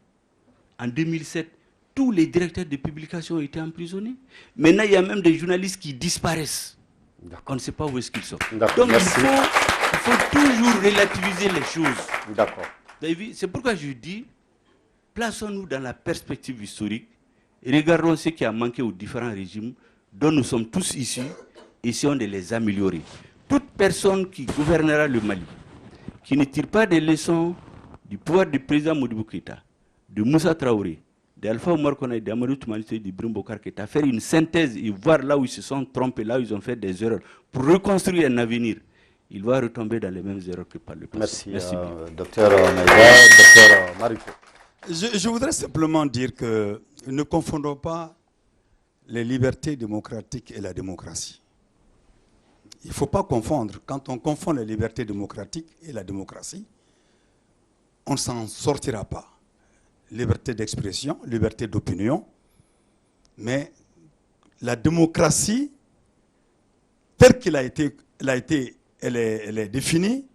S4: En 2007, tous les directeurs de publication ont été emprisonnés. Maintenant, il y a même des journalistes qui disparaissent. On ne sait pas où est-ce qu'ils sont. Donc, il faut toujours relativiser les choses.
S1: D'accord.
S4: C'est pourquoi je dis, plaçons-nous dans la perspective historique et regardons ce qui a manqué aux différents régimes dont nous sommes tous issus, essayons de les améliorer. toute personne qui gouvernera le Mali, qui ne tire pas des leçons du pouvoir du président Modibo Keïta, de Moussa Traoré, d'Alpha Omar Konaté, d'Amadou Toumani Touré, d'Ibrahim Boubacar Keïta, faire une synthèse et voir là où ils se sont trompés, là où ils ont fait des erreurs, pour reconstruire un avenir, il va retomber dans les mêmes erreurs que par le passé.
S1: Merci, docteur Maïga. Docteur Mariko.
S3: Je voudrais simplement dire que ne confondons pas les libertés démocratiques et la démocratie. Il ne faut pas confondre. Quand on confond les libertés démocratiques et la démocratie, on ne s'en sortira pas. Liberté d'expression, liberté d'opinion, mais la démocratie, telle qu'elle elle est définie,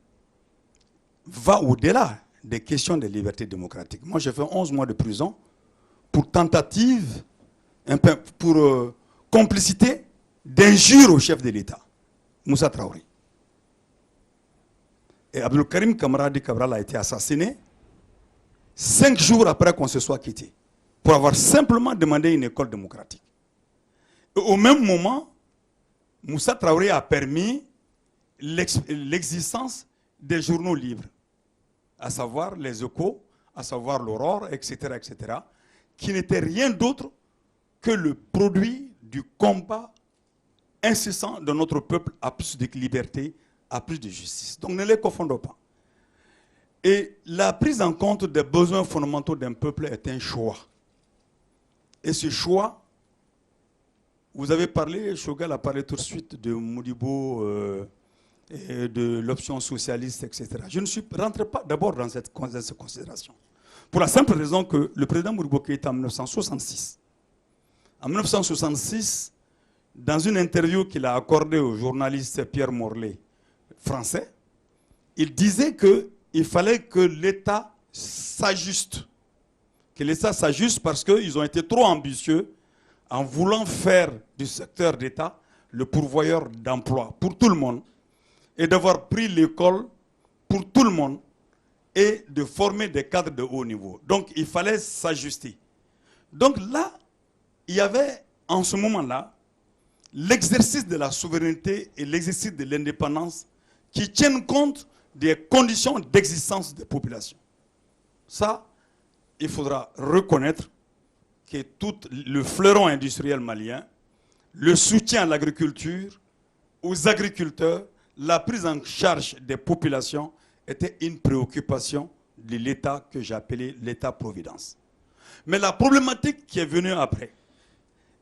S3: va au-delà des questions de liberté démocratique. Moi, j'ai fait 11 mois de prison pour tentative, pour complicité d'injure au chef de l'État, Moussa Traoré. Et Abdul Karim Kamaradi Cabral a été assassiné 5 jours après qu'on se soit quitté, pour avoir simplement demandé une école démocratique. Et au même moment, Moussa Traoré a permis l'existence des journaux libres, à savoir les Échos, à savoir l'Aurore, etc., etc., qui n'étaient rien d'autre que le produit du combat incessant de notre peuple à plus de liberté, à plus de justice. Donc ne les confondons pas. Et la prise en compte des besoins fondamentaux d'un peuple est un choix. Et ce choix, vous avez parlé, Choguel a parlé tout de suite de Modibo, et de l'option socialiste, etc. Je ne rentre pas d'abord dans cette considération. Pour la simple raison que le président Modibo Keïta en 1966, dans une interview qu'il a accordée au journaliste Pierre Morlaix, français, il disait qu'il fallait que l'État s'ajuste. Que l'État s'ajuste parce qu'ils ont été trop ambitieux en voulant faire du secteur d'État le pourvoyeur d'emploi pour tout le monde et d'avoir pris l'école pour tout le monde et de former des cadres de haut niveau. Donc il fallait s'ajuster. Donc là, il y avait en ce moment-là l'exercice de la souveraineté et l'exercice de l'indépendance qui tiennent compte des conditions d'existence des populations. Ça, il faudra reconnaître que tout le fleuron industriel malien, le soutien à l'agriculture, aux agriculteurs, la prise en charge des populations était une préoccupation de l'État que j'ai appelé l'État-providence. Mais la problématique qui est venue après,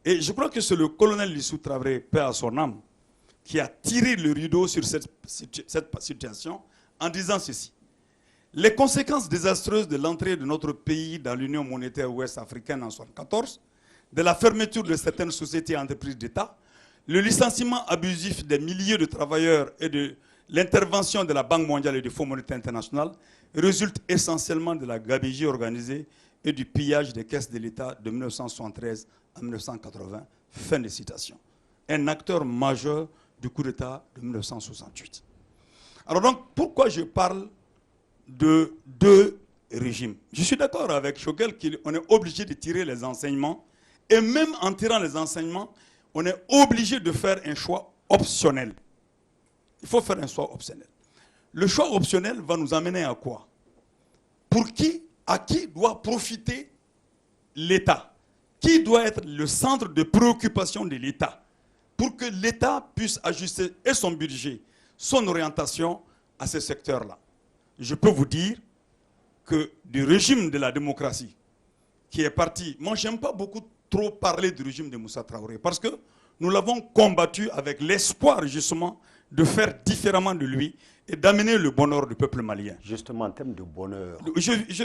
S3: et je crois que c'est le colonel Lissou Traoré, paix à son âme, qui a tiré le rideau sur cette situation en disant ceci. Les conséquences désastreuses de l'entrée de notre pays dans l'Union monétaire ouest-africaine en 1974, de la fermeture de certaines sociétés et entreprises d'État, le licenciement abusif des milliers de travailleurs et de l'intervention de la Banque mondiale et du Fonds monétaire international résulte essentiellement de la gabegie organisée et du pillage des caisses de l'État de 1973 à 1980. Fin de citation. Un acteur majeur du coup d'État de 1968. Alors donc, pourquoi je parle de deux régimes? Je suis d'accord avec Choguel qu'on est obligé de tirer les enseignements, et même en tirant les enseignements, on est obligé de faire un choix optionnel. Il faut faire un choix optionnel. Le choix optionnel va nous amener à quoi? À qui doit profiter l'État? Qui doit être le centre de préoccupation de l'État? Pour que l'État puisse ajuster et son budget, son orientation à ce secteur-là. Je peux vous dire que du régime de la démocratie qui est parti, moi je n'aime pas beaucoup trop parler du régime de Moussa Traoré parce que nous l'avons combattu avec l'espoir justement de faire différemment de lui et d'amener le bonheur du peuple malien.
S1: Justement, en termes de bonheur,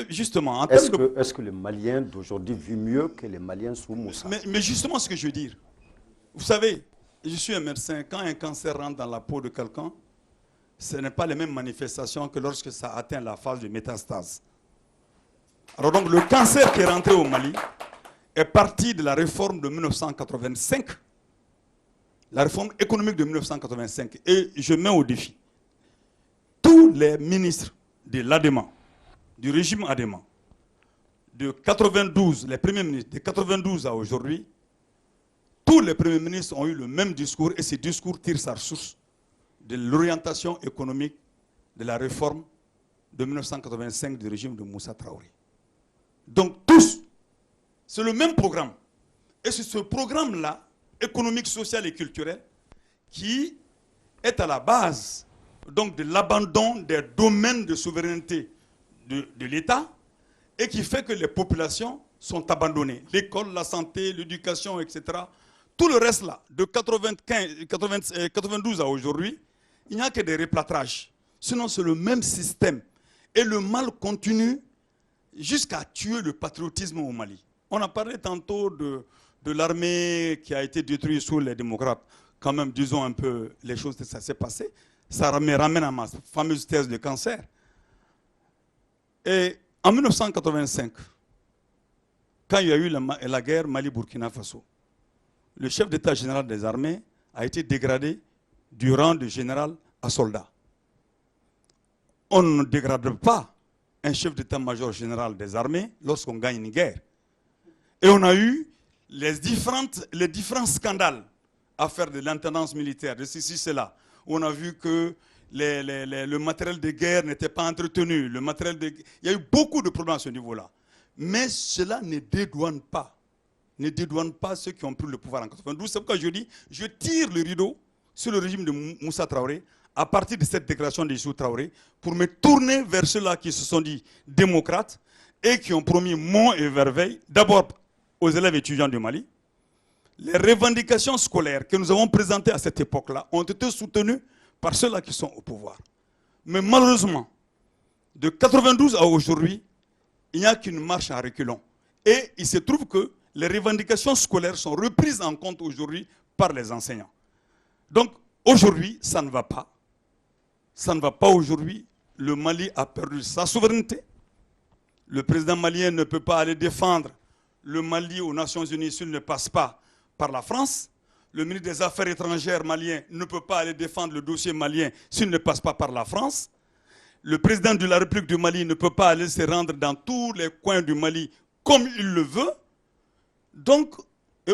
S3: justement,
S1: est-ce que les Maliens d'aujourd'hui vivent mieux que les Maliens sous Moussa?
S3: Mais justement, ce que je veux dire, vous savez, je suis un médecin, quand un cancer rentre dans la peau de quelqu'un, ce n'est pas les mêmes manifestations que lorsque ça atteint la phase de métastase. Alors donc, le cancer qui est rentré au Mali est parti de la réforme de 1985, la réforme économique de 1985. Et je mets au défi tous les ministres de l'ADEMA, du régime ADEMA, de 92, les premiers ministres, de 92 à aujourd'hui, tous les premiers ministres ont eu le même discours et ce discours tire sa source de l'orientation économique de la réforme de 1985 du régime de Moussa Traoré. Donc tous, c'est le même programme. Et c'est ce programme-là, économique, social et culturel, qui est à la base donc, de l'abandon des domaines de souveraineté de l'État et qui fait que les populations sont abandonnées. L'école, la santé, l'éducation, etc. Tout le reste là, de 92 à aujourd'hui, il n'y a que des replâtrages. Sinon, c'est le même système. Et le mal continue jusqu'à tuer le patriotisme au Mali. On a parlé tantôt de l'armée qui a été détruite sous les démocrates. Quand même, disons un peu les choses que ça s'est passé. Ça me ramène à ma fameuse thèse de cancer. Et en 1985, quand il y a eu la guerre Mali-Burkina Faso, le chef d'état général des armées a été dégradé du rang de général à soldat. On ne dégrade pas un chef d'état-major général des armées lorsqu'on gagne une guerre. Et on a eu les différents scandales à faire de l'intendance militaire, de ceci, cela. On a vu que le matériel de guerre n'était pas entretenu. Il y a eu beaucoup de problèmes à ce niveau-là. Mais cela ne dédouane pas ceux qui ont pris le pouvoir en 92. C'est pourquoi je dis, je tire le rideau sur le régime de Moussa Traoré à partir de cette déclaration de Issou Traoré pour me tourner vers ceux-là qui se sont dit démocrates et qui ont promis monts et merveilles, d'abord aux élèves étudiants du Mali. Les revendications scolaires que nous avons présentées à cette époque-là ont été soutenues par ceux-là qui sont au pouvoir. Mais malheureusement, de 92 à aujourd'hui, il n'y a qu'une marche à reculons. Et il se trouve que les revendications scolaires sont reprises en compte aujourd'hui par les enseignants. Donc aujourd'hui, ça ne va pas. Ça ne va pas aujourd'hui. Le Mali a perdu sa souveraineté. Le président malien ne peut pas aller défendre le Mali aux Nations Unies s'il ne passe pas par la France. Le ministre des Affaires étrangères malien ne peut pas aller défendre le dossier malien s'il ne passe pas par la France. Le président de la République du Mali ne peut pas aller se rendre dans tous les coins du Mali comme il le veut. Donc,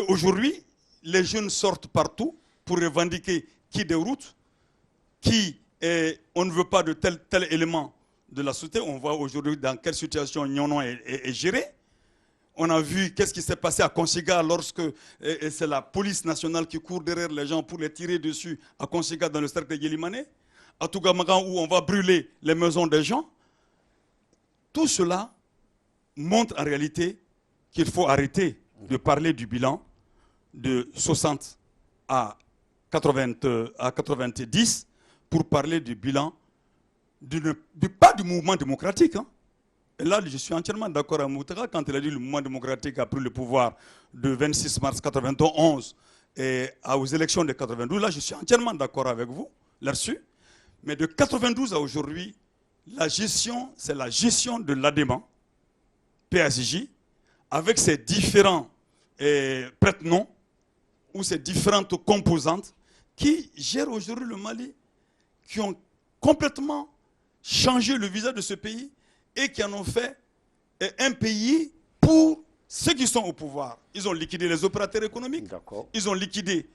S3: aujourd'hui, les jeunes sortent partout pour revendiquer qui déroute, on ne veut pas de tel élément de la société. On voit aujourd'hui dans quelle situation Nyonon est géré. On a vu qu'est-ce qui s'est passé à Konsiga lorsque c'est la police nationale qui court derrière les gens pour les tirer dessus à Konsiga dans le cercle de Yélimane, à Tougamagan où on va brûler les maisons des gens. Tout cela montre en réalité qu'il faut arrêter de parler du bilan de 60 à 90 pour parler du bilan pas du mouvement démocratique. Hein. Et là, je suis entièrement d'accord avec Moutara quand il a dit que le mouvement démocratique a pris le pouvoir de 26 mars 91 aux élections de 92. Là, je suis entièrement d'accord avec vous là-dessus. Mais de 92 à aujourd'hui, la gestion, c'est la gestion de l'ADEMA, PSJ, avec ses différents prête-noms ou ses différentes composantes qui gèrent aujourd'hui le Mali, qui ont complètement changé le visage de ce pays et qui en ont fait un pays pour ceux qui sont au pouvoir. Ils ont liquidé les opérateurs économiques, ils ont liquidé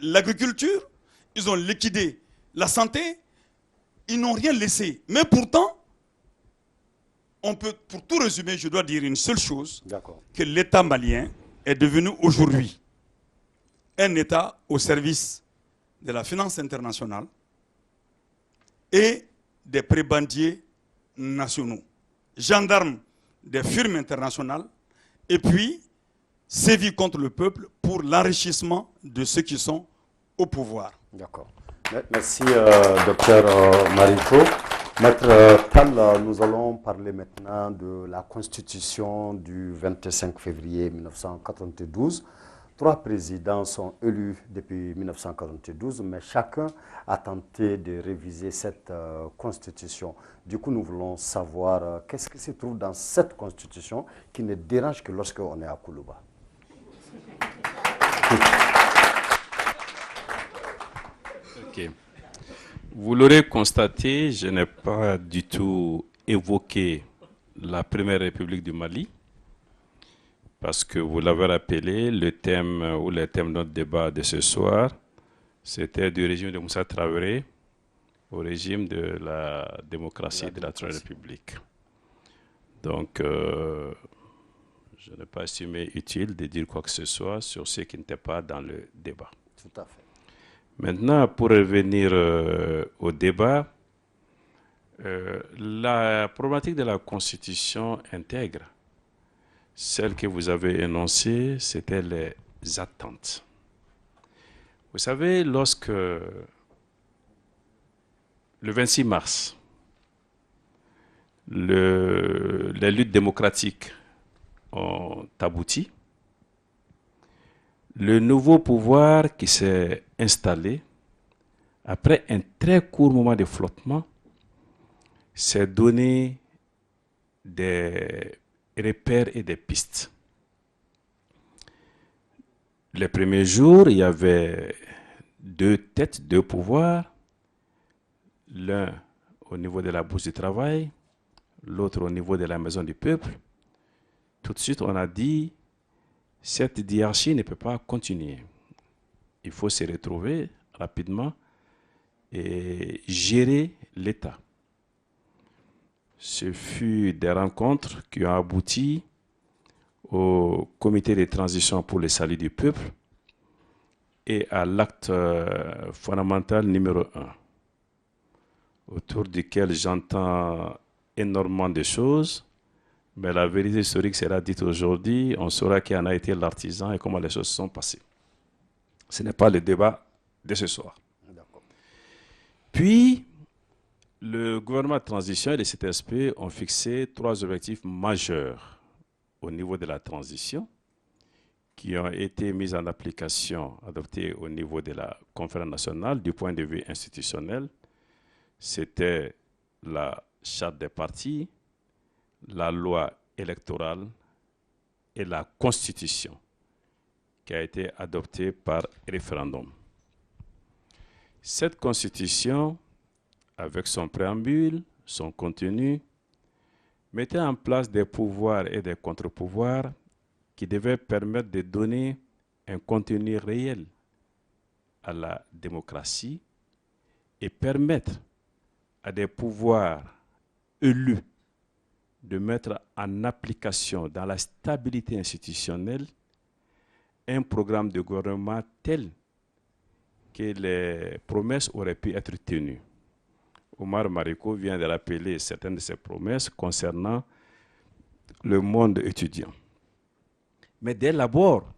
S3: l'agriculture, ils ont liquidé la santé, ils n'ont rien laissé. Mais pourtant, pour tout résumer, je dois dire une seule chose, que l'État malien est devenu aujourd'hui un État au service de la finance internationale et des prébendiers nationaux, gendarmes des firmes internationales, et puis sévit contre le peuple pour l'enrichissement de ceux qui sont au pouvoir.
S1: D'accord. Merci, docteur Mariko. Maître Tal, nous allons parler maintenant de la Constitution du 25 février 1992. 3 présidents sont élus depuis 1992, mais chacun a tenté de réviser cette Constitution. Du coup, nous voulons savoir qu'est-ce qui se trouve dans cette Constitution qui ne dérange que lorsqu'on est à Koulouba.
S2: Ok. Vous l'aurez constaté, je n'ai pas du tout évoqué la Première République du Mali, parce que vous l'avez rappelé, le thème ou les thèmes de notre débat de ce soir, c'était du régime de Moussa Traoré au régime de la démocratie et de la Troisième République. Donc, je n'ai pas estimé utile de dire quoi que ce soit sur ce qui n'était pas dans le débat.
S1: Tout à fait.
S2: Maintenant, pour revenir au débat, la problématique de la Constitution intègre celle que vous avez énoncée, c'était les attentes. Vous savez, lorsque le 26 mars, les luttes démocratiques ont abouti, le nouveau pouvoir qui s'est installé, après un très court moment de flottement, s'est donné des repères et des pistes. Les premiers jours, il y avait deux têtes, deux pouvoirs, l'un au niveau de la Bourse du Travail, l'autre au niveau de la Maison du Peuple. Tout de suite, on a dit, cette hiérarchie ne peut pas continuer. Il faut se retrouver rapidement et gérer l'État. Ce fut des rencontres qui ont abouti au comité de transition pour le salut du peuple et à l'acte fondamental numéro 1, autour duquel j'entends énormément de choses, mais la vérité historique sera dite aujourd'hui, on saura qui en a été l'artisan et comment les choses se sont passées. Ce n'est pas le débat de ce soir. Puis, le gouvernement de transition et le CTSP ont fixé 3 objectifs majeurs au niveau de la transition qui ont été mis en application, adoptés au niveau de la conférence nationale du point de vue institutionnel. C'était la charte des partis, la loi électorale et la constitution qui a été adoptée par référendum. Cette constitution, avec son préambule, son contenu, mettait en place des pouvoirs et des contre-pouvoirs qui devaient permettre de donner un contenu réel à la démocratie et permettre à des pouvoirs élus de mettre en application dans la stabilité institutionnelle un programme de gouvernement tel que les promesses auraient pu être tenues. Omar Mariko vient de rappeler certaines de ses promesses concernant le monde étudiant. Mais dès l'abord,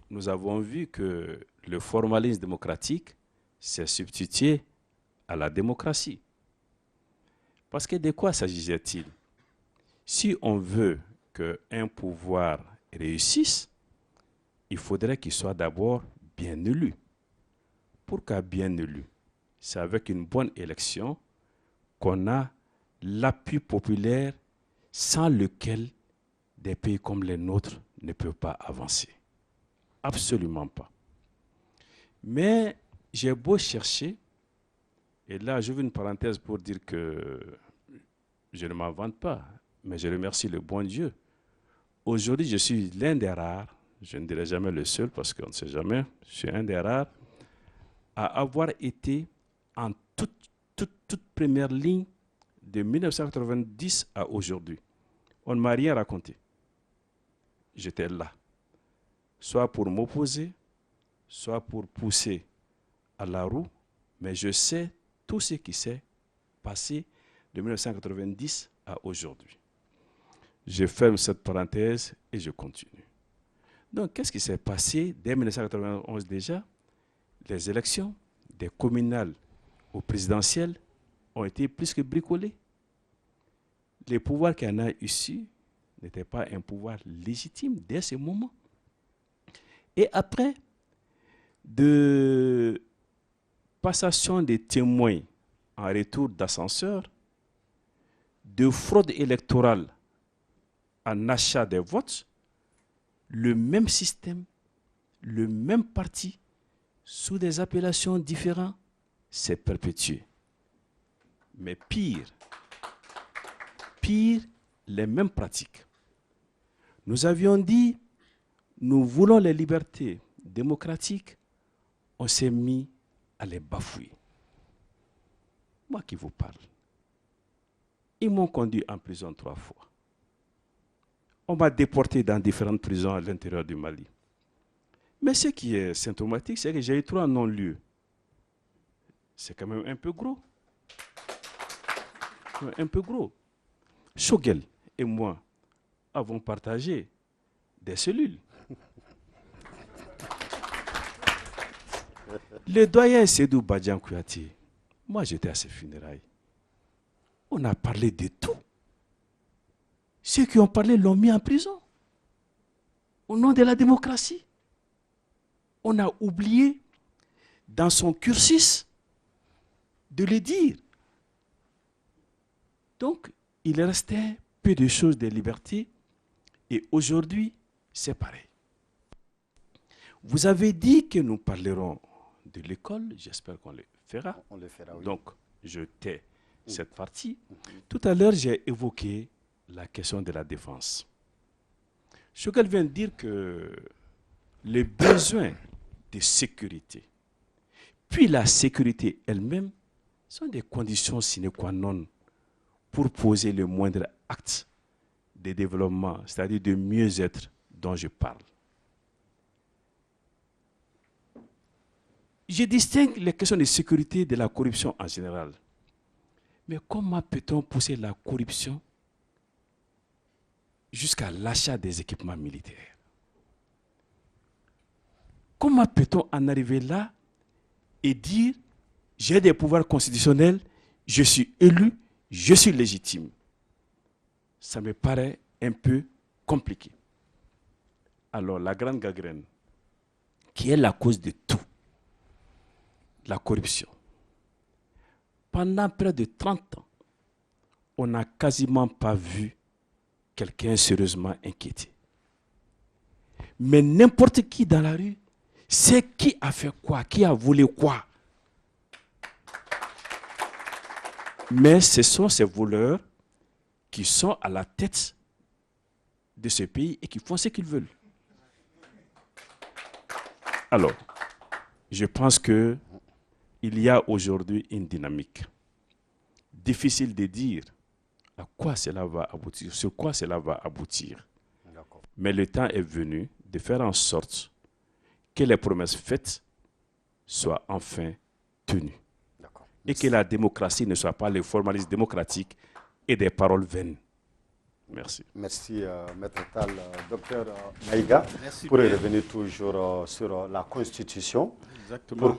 S2: nous avons vu que le formalisme démocratique s'est substitué à la démocratie. Parce que de quoi s'agissait-il? Si on veut qu'un pouvoir réussisse, il faudrait qu'il soit d'abord bien élu. Pourquoi bien élu? C'est avec une bonne élection qu'on a l'appui populaire sans lequel des pays comme les nôtres ne peuvent pas avancer. Absolument pas. Mais j'ai beau chercher, et là j'ouvre une parenthèse pour dire que je ne m'en vante pas, mais je remercie le bon Dieu. Aujourd'hui, je suis l'un des rares, je ne dirai jamais le seul parce qu'on ne sait jamais, je suis un des rares à avoir été en toute première ligne de 1990 à aujourd'hui. On ne m'a rien raconté. J'étais là, soit pour m'opposer, soit pour pousser à la roue, mais je sais tout ce qui s'est passé de 1990 à aujourd'hui. Je ferme cette parenthèse et je continue. Donc, qu'est-ce qui s'est passé dès 1991 déjà? Les élections des communales aux présidentielles ont été plus que bricolées. Les pouvoirs qu'il y en a ici n'étaient pas un pouvoir légitime dès ce moment. Et après, de passation des témoins en retour d'ascenseur, de fraude électorale en achat des votes, le même système, le même parti, sous des appellations différentes, s'est perpétué. Mais pire, les mêmes pratiques. Nous avions dit, nous voulons les libertés démocratiques, on s'est mis à les bafouer. moi qui vous parle, ils m'ont conduit en prison 3 fois. On m'a déporté dans différentes prisons à l'intérieur du Mali. Mais ce qui est symptomatique, c'est que j'ai eu 3 non-lieux. C'est quand même un peu gros. Un peu gros. Choguel et moi avons partagé des cellules. Le doyen Sédou Badian Kouyaté, moi j'étais à ses funérailles. On a parlé de tout. Ceux qui ont parlé l'ont mis en prison. Au nom de la démocratie. On a oublié dans son cursus de le dire. Donc, il restait peu de choses de liberté et aujourd'hui, c'est pareil. Vous avez dit que nous parlerons de l'école, j'espère qu'on le fera.
S1: On le fera, oui.
S2: Donc, je tais cette partie. Tout à l'heure, j'ai évoqué la question de la défense. Choguel vient de dire que les besoins de sécurité, puis la sécurité elle-même, sont des conditions sine qua non pour poser le moindre acte de développement, c'est-à-dire de mieux-être dont je parle. Je distingue les questions de sécurité de la corruption en général. Mais comment peut-on pousser la corruption jusqu'à l'achat des équipements militaires? Comment peut-on en arriver là et dire j'ai des pouvoirs constitutionnels, je suis élu, je suis légitime? Ça me paraît un peu compliqué. Alors la grande gangrène, qui est la cause de tout, la corruption. Pendant près de 30 ans, on n'a quasiment pas vu quelqu'un sérieusement inquiété. Mais n'importe qui dans la rue sait qui a fait quoi, qui a volé quoi. Mais ce sont ces voleurs qui sont à la tête de ce pays et qui font ce qu'ils veulent. Alors, je pense que il y a aujourd'hui une dynamique. Difficile de dire à quoi cela va aboutir, sur quoi cela va aboutir. Mais le temps est venu de faire en sorte que les promesses faites soient enfin tenues. Et que la démocratie ne soit pas le formalisme démocratique et des paroles vaines. Merci.
S1: Merci, Maître Tal. Docteur Maïga, pour revenir toujours sur la Constitution.
S4: Exactement.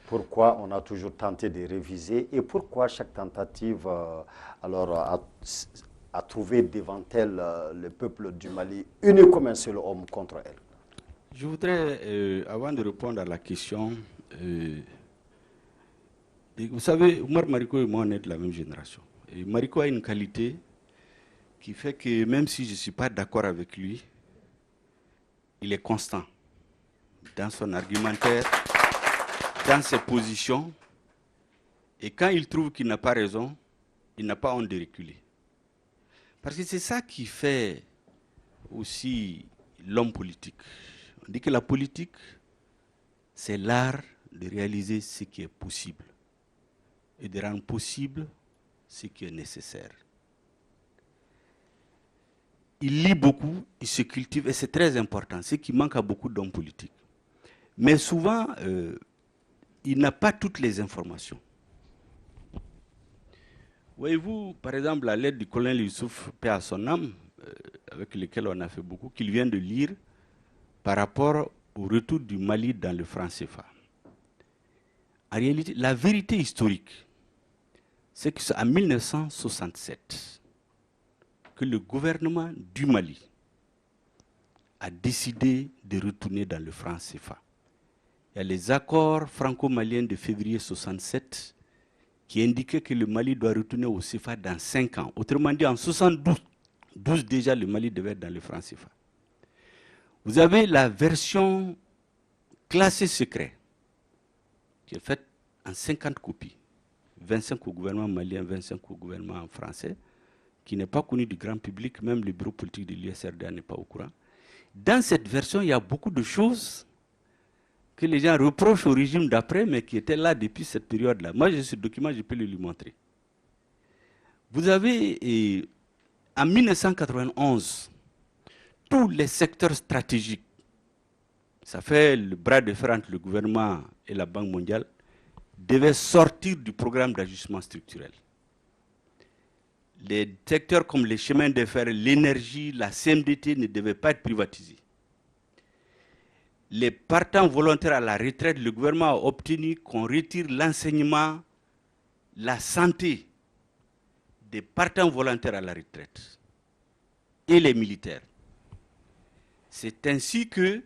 S1: Pourquoi on a toujours tenté de réviser et pourquoi chaque tentative a trouvé devant elle le peuple du Mali uni comme un seul homme contre elle?
S4: Je voudrais, avant de répondre à la question, vous savez, Oumar Mariko et moi, on est de la même génération. Et Mariko a une qualité qui fait que même si je ne suis pas d'accord avec lui, il est constant dans son argumentaire, dans ses positions. Et quand il trouve qu'il n'a pas raison, il n'a pas honte de reculer. Parce que c'est ça qui fait aussi l'homme politique. On dit que la politique, c'est l'art de réaliser ce qui est possible et de rendre possible ce qui est nécessaire. Il lit beaucoup, il se cultive et c'est très important, ce qui manque à beaucoup d'hommes politiques. Mais souvent, il n'a pas toutes les informations. Voyez-vous, par exemple, la lettre du colonel Youssouf, paix à son âme, avec lequel on a fait beaucoup, qu'il vient de lire par rapport au retour du Mali dans le franc CFA. En réalité, la vérité historique, c'est que c'est en 1967 que le gouvernement du Mali a décidé de retourner dans le franc CFA. Il y a les accords franco-maliens de février 1967 qui indiquaient que le Mali doit retourner au CFA dans 5 ans. Autrement dit, en 1972, déjà, le Mali devait être dans le franc CFA. Vous avez la version classée secret, qui est faite en 50 copies, 25 au gouvernement malien, 25 au gouvernement français, qui n'est pas connue du grand public, même le bureau politique de l'USRDA n'est pas au courant. Dans cette version, il y a beaucoup de choses que les gens reprochent au régime d'après, mais qui était là depuis cette période-là. Moi, j'ai ce document, je peux le lui montrer. Vous avez, en 1991, tous les secteurs stratégiques, ça fait le bras de fer entre le gouvernement et la Banque mondiale, devaient sortir du programme d'ajustement structurel. Les secteurs comme les chemins de fer, l'énergie, la CMDT ne devaient pas être privatisés. Les partants volontaires à la retraite, le gouvernement a obtenu qu'on retire l'enseignement, la santé des partants volontaires à la retraite et les militaires. C'est ainsi que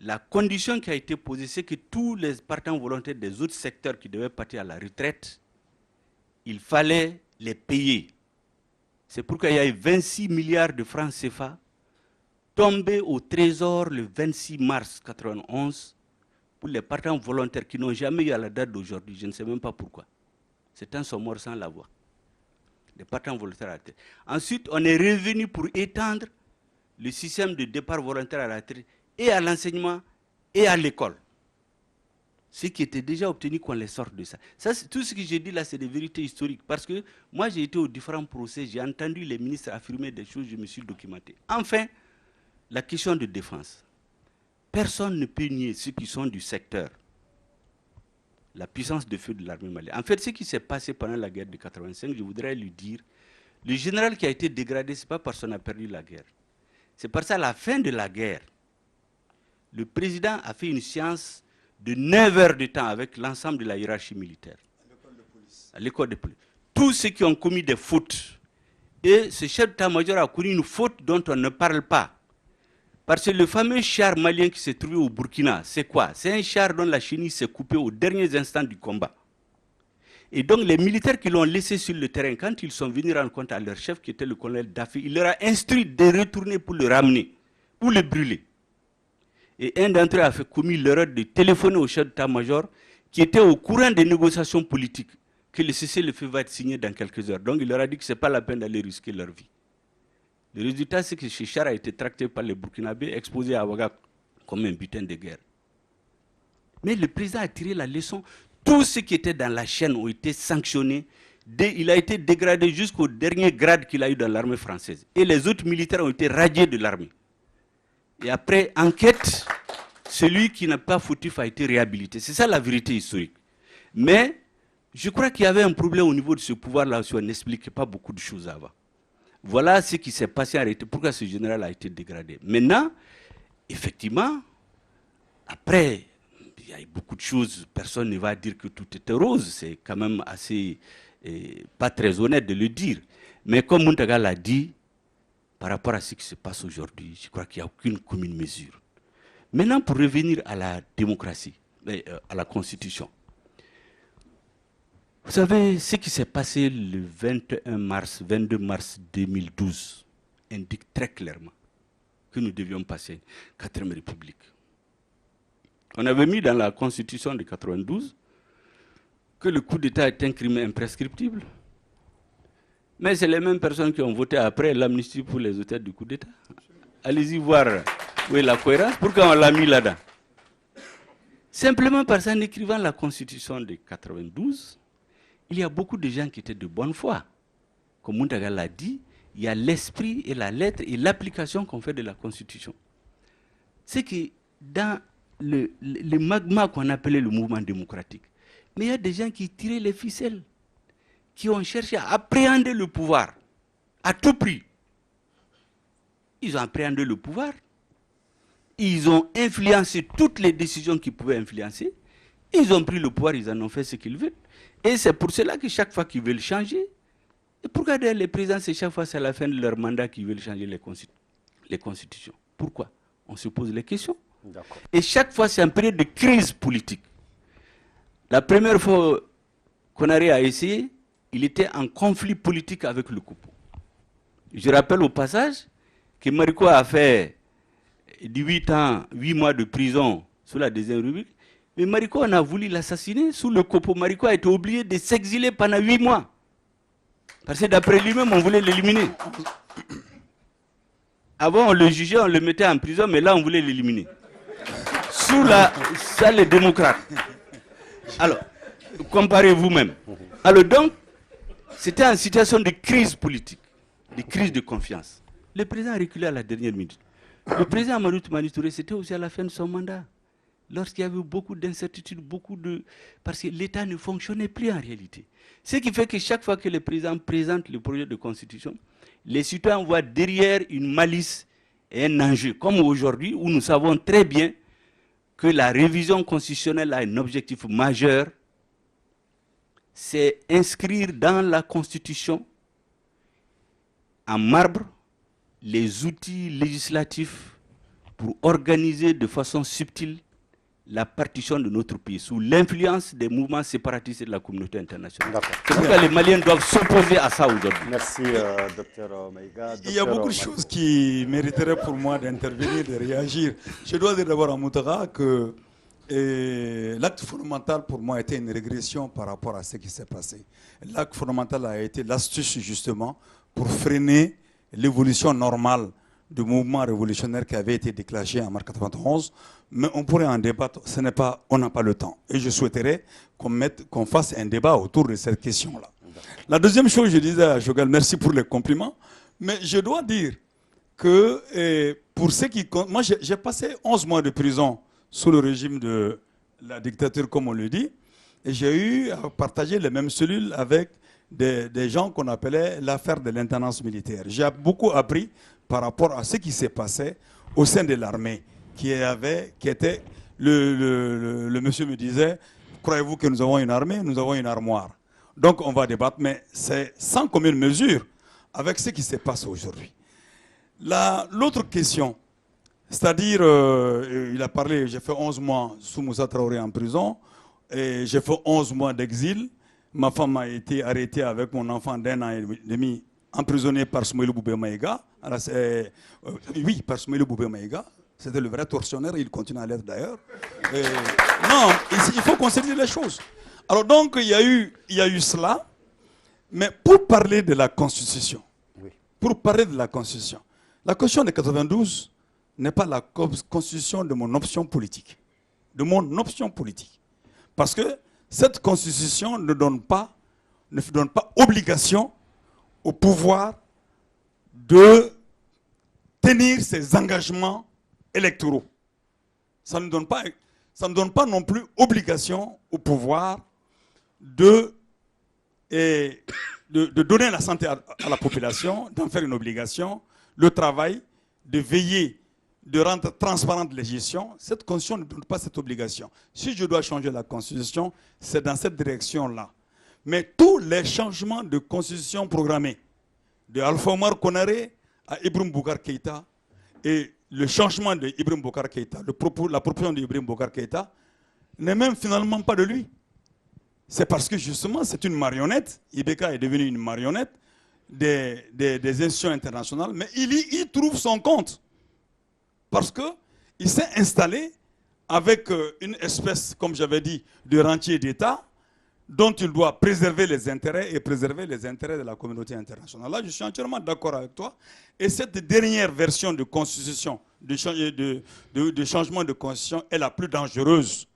S4: la condition qui a été posée, c'est que tous les partants volontaires des autres secteurs qui devaient partir à la retraite, il fallait les payer. C'est pourquoi il y a eu 26 milliards de francs CFA tombés au trésor le 26 mars 1991 pour les partants volontaires qui n'ont jamais eu à la date d'aujourd'hui. Je ne sais même pas pourquoi. Certains sont morts sans l'avoir. Les partants volontaires à la retraite. Ensuite, on est revenu pour étendre le système de départ volontaire à la retraite et à l'enseignement et à l'école. Ce qui était déjà obtenu qu'on les sorte de ça. Tout ce que j'ai dit là, c'est des vérités historiques. Parce que moi, j'ai été aux différents procès, j'ai entendu les ministres affirmer des choses, je me suis documenté. Enfin, la question de défense. Personne ne peut nier ceux qui sont du secteur la puissance de feu de l'armée malienne. En fait, ce qui s'est passé pendant la guerre de 85, je voudrais lui dire, le général qui a été dégradé, ce n'est pas parce qu'on a perdu la guerre. C'est parce qu'à la fin de la guerre, le président a fait une séance de 9 heures de temps avec l'ensemble de la hiérarchie militaire. À l'école de police. Tous ceux qui ont commis des fautes. Et ce chef d'état-major a commis une faute dont on ne parle pas. Parce que le fameux char malien qui s'est trouvé au Burkina, c'est quoi? C'est un char dont la chenille s'est coupée aux derniers instants du combat. Et donc les militaires qui l'ont laissé sur le terrain, quand ils sont venus rendre compte à leur chef, qui était le colonel Daffy, il leur a instruit de retourner pour le ramener, ou le brûler. Et un d'entre eux a fait commis l'erreur de téléphoner au chef d'état-major, qui était au courant des négociations politiques, que le cessez-le-feu va être signé dans quelques heures. Donc il leur a dit que ce n'est pas la peine d'aller risquer leur vie. Le résultat, c'est que ce char a été tracté par les Burkinabés, exposé à Ouaga comme un butin de guerre. Mais le président a tiré la leçon. Tous ceux qui étaient dans la chaîne ont été sanctionnés. Il a été dégradé jusqu'au dernier grade qu'il a eu dans l'armée française. Et les autres militaires ont été radiés de l'armée. Et après enquête, celui qui n'a pas fautif a été réhabilité. C'est ça la vérité historique. Mais je crois qu'il y avait un problème au niveau de ce pouvoir-là aussi. On n'expliquait pas beaucoup de choses avant. Voilà ce qui s'est passé en réalité, pourquoi ce général a été dégradé. Maintenant, effectivement, après, il y a eu beaucoup de choses, personne ne va dire que tout était rose, c'est quand même assez, pas très honnête de le dire. Mais comme Mountaga l'a dit, par rapport à ce qui se passe aujourd'hui, je crois qu'il n'y a aucune commune mesure. Maintenant, pour revenir à la démocratie, à la Constitution. Vous savez, ce qui s'est passé le 22 mars 2012 indique très clairement que nous devions passer une 4e République. On avait mis dans la Constitution de 92 que le coup d'État est un crime imprescriptible. Mais c'est les mêmes personnes qui ont voté après l'amnistie pour les auteurs du coup d'État. Allez-y voir où est la cohérence. Pourquoi on l'a mis là-dedans? Simplement parce qu'en écrivant la Constitution de 92, il y a beaucoup de gens qui étaient de bonne foi. Comme Mountaga l'a dit, il y a l'esprit et la lettre et l'application qu'on fait de la Constitution. C'est que dans le magma qu'on appelait le mouvement démocratique, mais il y a des gens qui tiraient les ficelles, qui ont cherché à appréhender le pouvoir à tout prix. Ils ont appréhendé le pouvoir, ils ont influencé toutes les décisions qu'ils pouvaient influencer, ils ont pris le pouvoir, ils en ont fait ce qu'ils veulent. Et c'est pour cela que chaque fois qu'ils veulent changer, et pourquoi d'ailleurs les présidents, c'est chaque fois c'est à la fin de leur mandat qu'ils veulent changer les constitutions? Pourquoi? On se pose les questions. Et chaque fois c'est en période de crise politique. La première fois Konaré a essayé, il était en conflit politique avec le Coupo. Je rappelle au passage que Marico a fait 8 mois de prison sous la Deuxième République. Mais Marico, on a voulu l'assassiner sous le Coupo. Marico a été obligé de s'exiler pendant 8 mois. Parce que d'après lui-même, on voulait l'éliminer. Avant, on le jugeait, on le mettait en prison, mais là, on voulait l'éliminer. ça les démocrates. Alors, comparez vous-même. Alors donc, c'était en situation de crise politique, de crise de confiance. Le président a reculé à la dernière minute. Le président Amadou Toumani Touré, c'était aussi à la fin de son mandat. Lorsqu'il y avait beaucoup d'incertitudes, parce que l'État ne fonctionnait plus en réalité. Ce qui fait que chaque fois que le président présente le projet de constitution, les citoyens voient derrière une malice et un enjeu, comme aujourd'hui, où nous savons très bien que la révision constitutionnelle a un objectif majeur, c'est inscrire dans la Constitution, en marbre, les outils législatifs pour organiser de façon subtile la partition de notre pays sous l'influence des mouvements séparatistes et de la communauté internationale. C'est pourquoi les Maliens doivent s'opposer à ça aujourd'hui.
S1: Merci, docteur Maïga.
S3: Il y a beaucoup de choses qui mériteraient pour moi d'intervenir, de réagir. Je dois dire d'abord à Moutara que l'acte fondamental pour moi était une régression par rapport à ce qui s'est passé. L'acte fondamental a été l'astuce justement pour freiner l'évolution normale du mouvement révolutionnaire qui avait été déclenché en mars 91, mais on pourrait en débattre, on n'a pas le temps. Et je souhaiterais qu'on fasse un débat autour de cette question-là. La deuxième chose, je disais à Choguel, merci pour les compliments, mais je dois dire que pour ceux qui comptent, moi j'ai passé 11 mois de prison sous le régime de la dictature, comme on le dit, et j'ai eu à partager les mêmes cellules avec des gens qu'on appelait l'affaire de l'intendance militaire. J'ai beaucoup appris par rapport à ce qui s'est passé au sein de l'armée, qui était, le monsieur me disait, croyez-vous que nous avons une armée? Nous avons une armoire. Donc on va débattre, mais c'est sans commune mesure avec ce qui se passe aujourd'hui. L'autre question, c'est-à-dire, il a parlé, j'ai fait 11 mois sous Moussa Traoré en prison, et j'ai fait 11 mois d'exil. Ma femme a été arrêtée avec mon enfant d'1 an et demi, emprisonné par Soumaïlou Boubé Maïga. Oui, par Soumaïlou Boubé Maïga. C'était le vrai tortionnaire, il continue à l'être d'ailleurs. Non, il faut qu'on se dise les choses. Alors donc, il y a eu cela. Mais pour parler de la Constitution, la Constitution de 92 n'est pas la Constitution de mon option politique. Parce que cette Constitution ne donne pas obligation au pouvoir de tenir ses engagements électoraux. Ça ne donne pas non plus obligation au pouvoir de donner la santé à la population, d'en faire une obligation, le travail, de veiller, de rendre transparente les gestions. Cette Constitution ne donne pas cette obligation. Si je dois changer la Constitution, c'est dans cette direction-là. Mais tous les changements de Constitution programmés, de Alpha Omar Konaré à Ibrahim Boubacar Keïta, et le changement de Ibrahim Boubacar Keïta, la proposition d'Ibrahim Boubacar Keïta, n'est même finalement pas de lui. C'est parce que justement, c'est une marionnette. Ibeka est devenu une marionnette des institutions internationales, mais il y trouve son compte. Parce qu'il s'est installé avec une espèce, comme j'avais dit, de rentier d'État dont il doit préserver les intérêts et préserver les intérêts de la communauté internationale. Là, je suis entièrement d'accord avec toi. Et cette dernière version de constitution, de changement de constitution, est la plus dangereuse.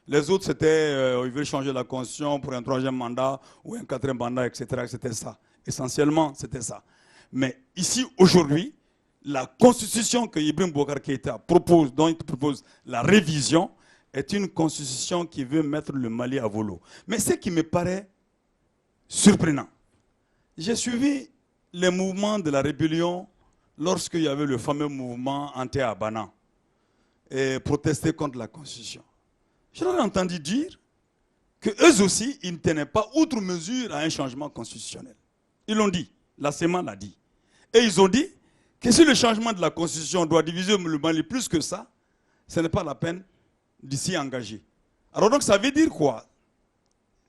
S3: Les autres, c'était, ils veulent changer la constitution pour un 3e mandat ou un 4e mandat, etc. C'était ça. Essentiellement, c'était ça. Mais ici, aujourd'hui, la constitution que Ibrahim Boubacar Keïta propose, dont il propose la révision, est une constitution qui veut mettre le Mali à volo. Mais ce qui me paraît surprenant, j'ai suivi les mouvements de la rébellion lorsqu'il y avait le fameux mouvement anti-Abana et protester contre la constitution. Je leur ai entendu dire qu'eux aussi, ils ne tenaient pas outre mesure à un changement constitutionnel. Ils l'ont dit, la SEMA l'a dit. Et ils ont dit que si le changement de la constitution doit diviser le Mali plus que ça, ce n'est pas la peine de s'y engager. Alors donc ça veut dire quoi?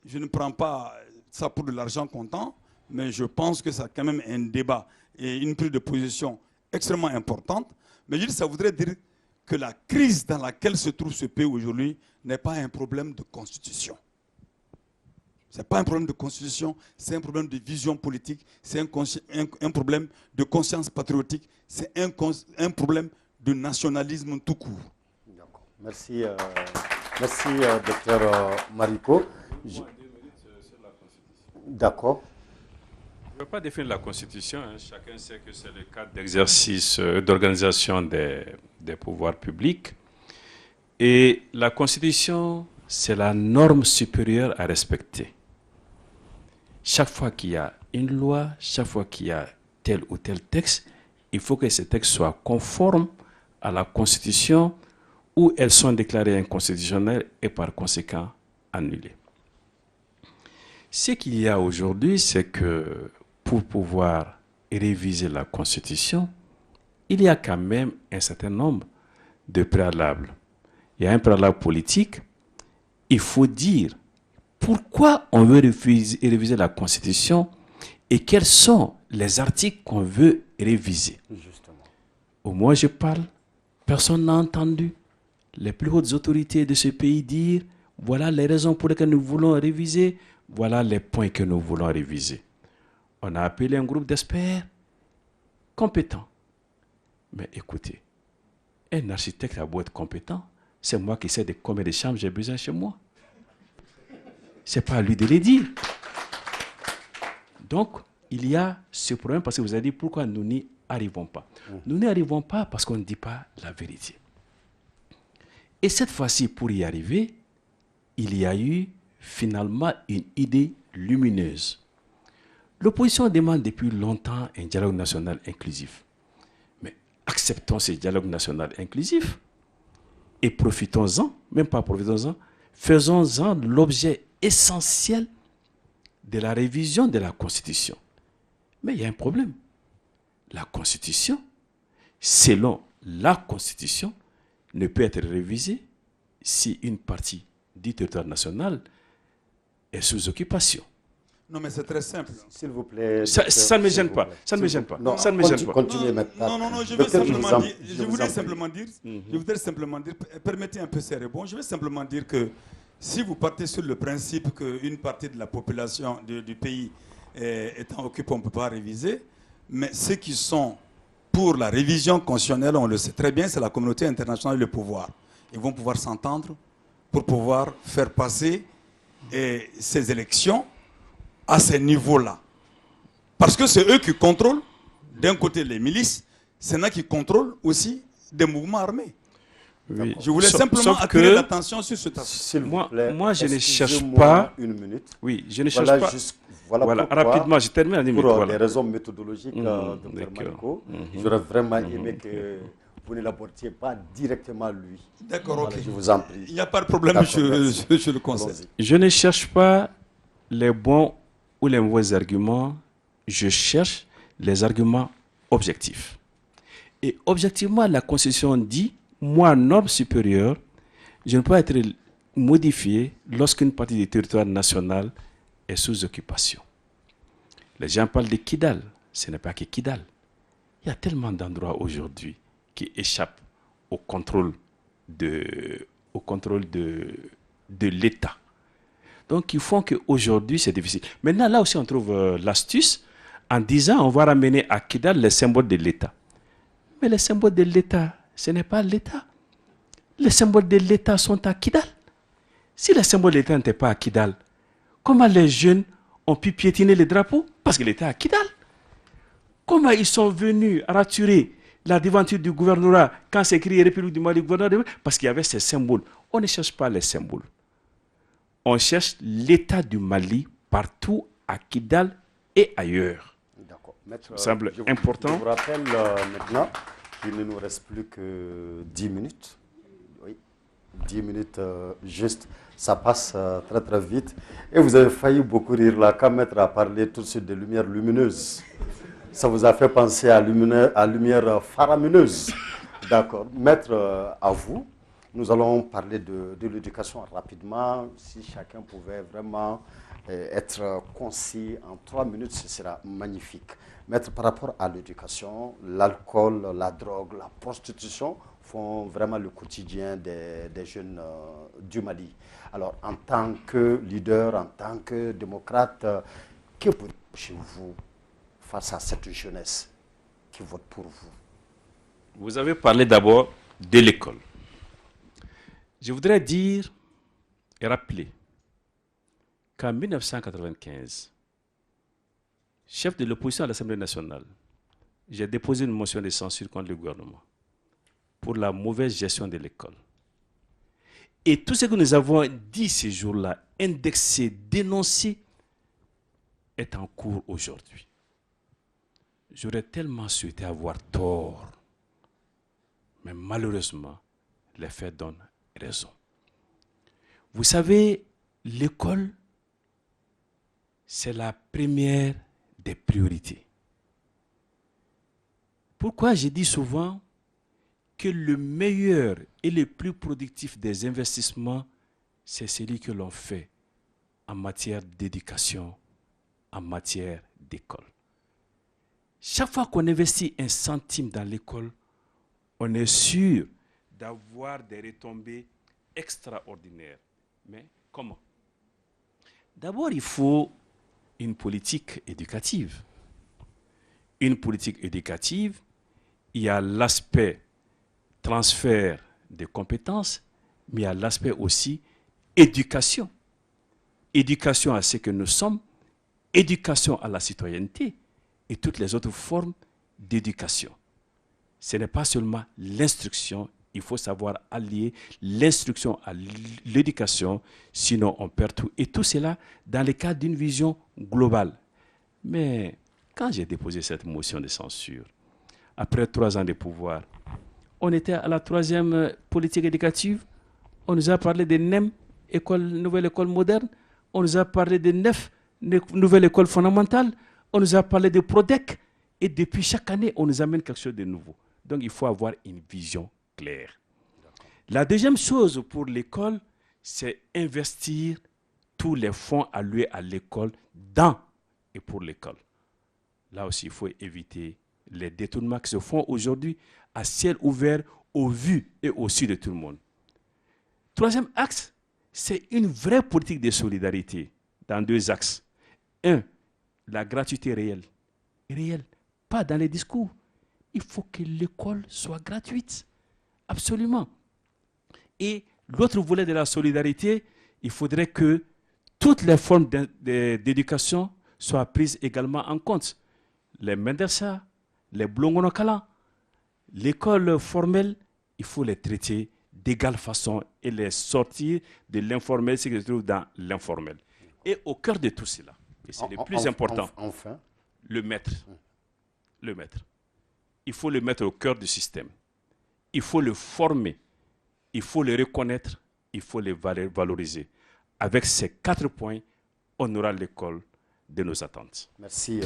S3: Je ne prends pas ça pour de l'argent comptant, mais je pense que ça quand même un débat et une prise de position extrêmement importante. Mais je dis, ça voudrait dire que la crise dans laquelle se trouve ce pays aujourd'hui n'est pas un problème de constitution. Ce n'est pas un problème de constitution, c'est un problème de vision politique, c'est un problème de conscience patriotique, c'est un problème de nationalisme tout court.
S1: Merci, merci docteur Marico. D'accord.
S2: Je ne veux pas définir la Constitution. Chacun sait que c'est le cadre d'exercice, d'organisation des pouvoirs publics. Et la Constitution, c'est la norme supérieure à respecter. Chaque fois qu'il y a une loi, chaque fois qu'il y a tel ou tel texte, il faut que ces textes soient conformes à la Constitution ou elles sont déclarées inconstitutionnelles et par conséquent annulées. Ce qu'il y a aujourd'hui, c'est que pour pouvoir réviser la Constitution, il y a quand même un certain nombre de préalables. Il y a un préalable politique. Il faut dire pourquoi on veut réviser la Constitution et quels sont les articles qu'on veut réviser.
S1: Justement.
S2: Au moins, je parle, personne n'a entendu les plus hautes autorités de ce pays dire voilà les raisons pour lesquelles nous voulons réviser, voilà les points que nous voulons réviser. On a appelé un groupe d'experts compétents. Mais écoutez, un architecte a beau être compétent, c'est moi qui sais de combien de chambres j'ai besoin chez moi. Ce n'est pas à lui de les dire. Donc, il y a ce problème parce que vous avez dit pourquoi nous n'y arrivons pas. Nous n'y arrivons pas parce qu'on ne dit pas la vérité. Et cette fois-ci, pour y arriver, il y a eu finalement une idée lumineuse. L'opposition demande depuis longtemps un dialogue national inclusif. Mais acceptons ce dialogue national inclusif et profitons-en, même pas profitons-en, faisons-en l'objet essentiel de la révision de la Constitution. Mais il y a un problème. La Constitution, selon la Constitution, ne peut être révisée si une partie du territoire national est sous occupation.
S3: Non, mais c'est très simple.
S1: S'il vous plaît.
S2: Ça ne me gêne pas. Ça ne me gêne pas.
S1: Non,
S2: ça ne me gêne pas.
S1: Continuez maintenant.
S3: Non, je voudrais simplement dire, permettez un peu ces réponses. Je vais simplement dire que si vous partez sur le principe qu'une partie de la population du pays étant occupée, on ne peut pas réviser, mais ceux qui sont pour la révision constitutionnelle, on le sait très bien, c'est la communauté internationale et le pouvoir. Ils vont pouvoir s'entendre pour pouvoir faire passer ces élections à ces niveaux-là. Parce que c'est eux qui contrôlent, d'un côté les milices, c'est eux qui contrôlent aussi des mouvements armés.
S2: Oui.
S3: Je voulais simplement attirer l'attention sur cet aspect.
S2: Moi, je ne cherche pas...
S1: Une minute.
S2: Oui, je ne cherche pas... Voilà, rapidement, je termine.
S1: Pour les raisons méthodologiques de Marico, j'aurais vraiment aimé que vous ne l'abordiez pas directement lui.
S3: D'accord, ok.
S1: Je vous en prie.
S3: Il n'y a pas de problème, je le conseille.
S2: Je ne cherche pas les bons ou les mauvais arguments, je cherche les arguments objectifs. Et objectivement, la Constitution dit, moi, norme supérieure, je ne peux pas être modifié lorsqu'une partie du territoire national est sous occupation. Les gens parlent de Kidal, ce n'est pas que Kidal. Il y a tellement d'endroits aujourd'hui qui échappent au contrôle de l'État. Donc, ils font qu'aujourd'hui, c'est difficile. Maintenant, là aussi, on trouve l'astuce en disant on va ramener à Kidal les symboles de l'État. Mais les symboles de l'État, ce n'est pas l'État. Les symboles de l'État sont à Kidal. Si les symboles de l'État n'étaient pas à Kidal, comment les jeunes ont pu piétiner les drapeaux? Parce qu'il était à Kidal. Comment ils sont venus raturer la devanture du gouvernorat quand c'est écrit République du Mali, gouvernorat? Parce qu'il y avait ces symboles. On ne cherche pas les symboles. On cherche l'État du Mali partout, à Kidal et ailleurs.
S1: D'accord.
S2: Ça me semble important.
S1: Je vous rappelle maintenant qu'il ne nous reste plus que 10 minutes. Oui, 10 minutes juste. Ça passe très très vite. Et vous avez failli beaucoup rire là quand Maître a parlé tout de suite de lumière lumineuse. Ça vous a fait penser à lumière faramineuse. D'accord. Maître, à vous. Nous allons parler de l'éducation rapidement. Si chacun pouvait vraiment être concis en 3 minutes, ce sera magnifique. Maître, par rapport à l'éducation, l'alcool, la drogue, la prostitution font vraiment le quotidien des jeunes du Mali. Alors, en tant que leader, en tant que démocrate, que chez-vous face à cette jeunesse qui vote pour vous?
S2: Vous avez parlé d'abord de l'école. Je voudrais dire et rappeler qu'en 1995, chef de l'opposition à l'Assemblée nationale, j'ai déposé une motion de censure contre le gouvernement pour la mauvaise gestion de l'école. Et tout ce que nous avons dit ces jours-là, indexé, dénoncé, est en cours aujourd'hui. J'aurais tellement souhaité avoir tort, mais malheureusement, les faits donnent raison. Vous savez, l'école, c'est la première des priorités. Pourquoi je dis souvent que le meilleur et le plus productif des investissements, c'est celui que l'on fait en matière d'éducation, en matière d'école. Chaque fois qu'on investit un centime dans l'école, on est sûr d'avoir des retombées extraordinaires. Mais comment? D'abord, il faut une politique éducative. Une politique éducative, il y a l'aspect transfert de compétences, mais il y a l'aspect aussi éducation. Éducation à ce que nous sommes, éducation à la citoyenneté et toutes les autres formes d'éducation. Ce n'est pas seulement l'instruction, il faut savoir allier l'instruction à l'éducation, sinon on perd tout. Et tout cela dans le cadre d'une vision globale. Mais quand j'ai déposé cette motion de censure, après 3 ans de pouvoir, on était à la 3e politique éducative, on nous a parlé des NEM, nouvelle école moderne, on nous a parlé des 9 nouvelles écoles fondamentales, on nous a parlé de PRODEC, et depuis chaque année, on nous amène quelque chose de nouveau. Donc il faut avoir une vision claire. La deuxième chose pour l'école, c'est investir tous les fonds alloués à l'école dans et pour l'école. Là aussi, il faut éviter les détournements qui se font aujourd'hui à ciel ouvert, au vu et au su de tout le monde. Troisième axe, c'est une vraie politique de solidarité dans 2 axes. 1, la gratuité réelle. Réelle, pas dans les discours. Il faut que l'école soit gratuite. Absolument. Et l'autre volet de la solidarité, il faudrait que toutes les formes d'éducation soient prises également en compte. Les Mendersa, les Blongonokala, l'école formelle, il faut les traiter d'égale façon et les sortir de l'informel, ce qui se trouve dans l'informel. Et au cœur de tout cela, et c'est le plus important,
S1: enfin,
S2: le maître. Le maître. Il faut le mettre au cœur du système. Il faut le former. Il faut le reconnaître. Il faut le valoriser. Avec ces 4 points, on aura l'école de nos attentes.
S1: Merci,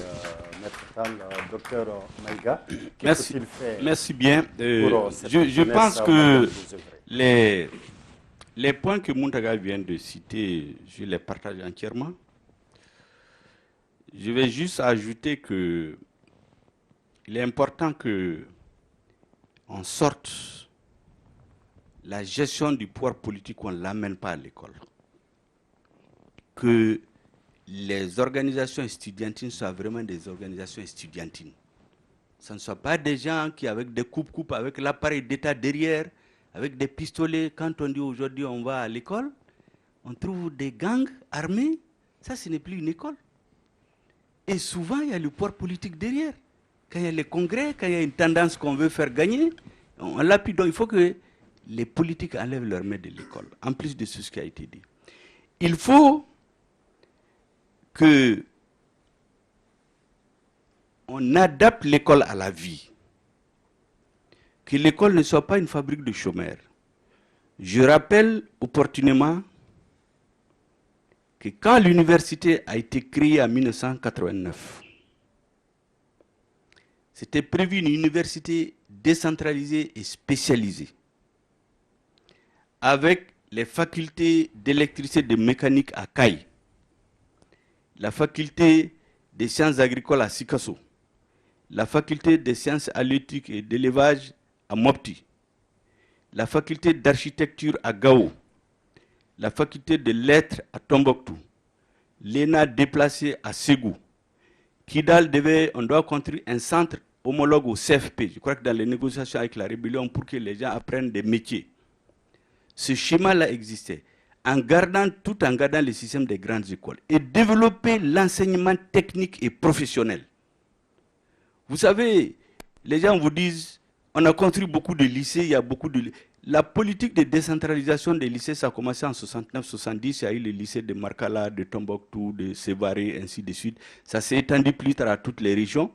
S1: Maître Tal. Docteur Maïga,
S4: Merci. Merci bien.
S1: Je
S4: Je pense que les points que Mountaga vient de citer, je les partage entièrement. Je vais juste ajouter que il est important que on sorte la gestion du pouvoir politique, on ne l'amène pas à l'école. Que les organisations estudiantines soient vraiment des organisations estudiantines. Ce ne sont pas des gens qui, avec des coupes-coupes, avec l'appareil d'État derrière, avec des pistolets, quand on dit aujourd'hui on va à l'école, on trouve des gangs armés, ça ce n'est plus une école. Et souvent il y a le pouvoir politique derrière. Quand il y a les congrès, quand il y a une tendance qu'on veut faire gagner, on l'appuie. Donc il faut que les politiques enlèvent leurs mains de l'école, en plus de ce qui a été dit. Il faut que on adapte l'école à la vie. Que l'école ne soit pas une fabrique de chômeurs. Je rappelle opportunément que quand l'université a été créée en 1989, c'était prévu une université décentralisée et spécialisée, avec les facultés d'électricité et de mécanique à Caille, la faculté des sciences agricoles à Sikasso, la faculté des sciences halieutiques et d'élevage à Mopti, la faculté d'architecture à Gao, la faculté de lettres à Tombouctou, l'ENA déplacé à Ségou. Kidal on doit construire un centre homologue au CFP. Je crois que dans les négociations avec la rébellion, pour que les gens apprennent des métiers. ce schéma-là existait, tout en gardant le système des grandes écoles, et développer l'enseignement technique et professionnel. Vous savez, les gens vous disent, on a construit beaucoup de lycées, il y a beaucoup de... La politique de décentralisation des lycées, ça a commencé en 69-70, il y a eu les lycées de Markala, de Tombouctou, de Sévaré, ainsi de suite. Ça s'est étendu plus tard à toutes les régions.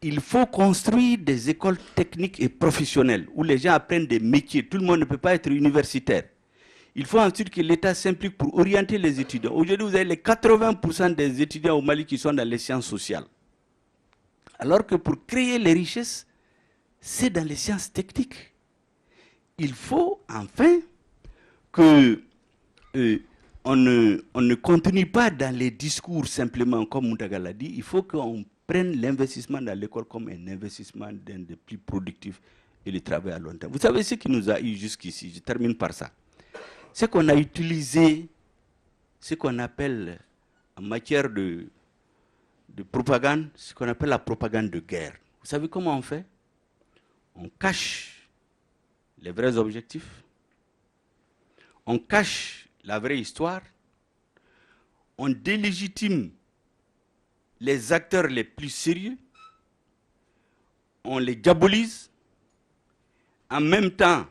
S4: Il faut construire des écoles techniques et professionnelles où les gens apprennent des métiers. Tout le monde ne peut pas être universitaire. Il faut ensuite que l'État s'implique pour orienter les étudiants. Aujourd'hui, vous avez les 80% des étudiants au Mali qui sont dans les sciences sociales. Alors que pour créer les richesses, c'est dans les sciences techniques. Il faut enfin que on ne continue pas dans les discours simplement comme Moutaga l'a dit. Il faut qu'on prenne l'investissement dans l'école comme un investissement d'un des plus productifs et le travail à long terme. Vous savez ce qui nous a eu jusqu'ici, je termine par ça. C'est qu'on a utilisé ce qu'on appelle en matière de propagande, ce qu'on appelle la propagande de guerre. Vous savez comment on fait? On cache les vrais objectifs, on cache la vraie histoire, on délégitime les acteurs les plus sérieux, on les diabolise, en même temps,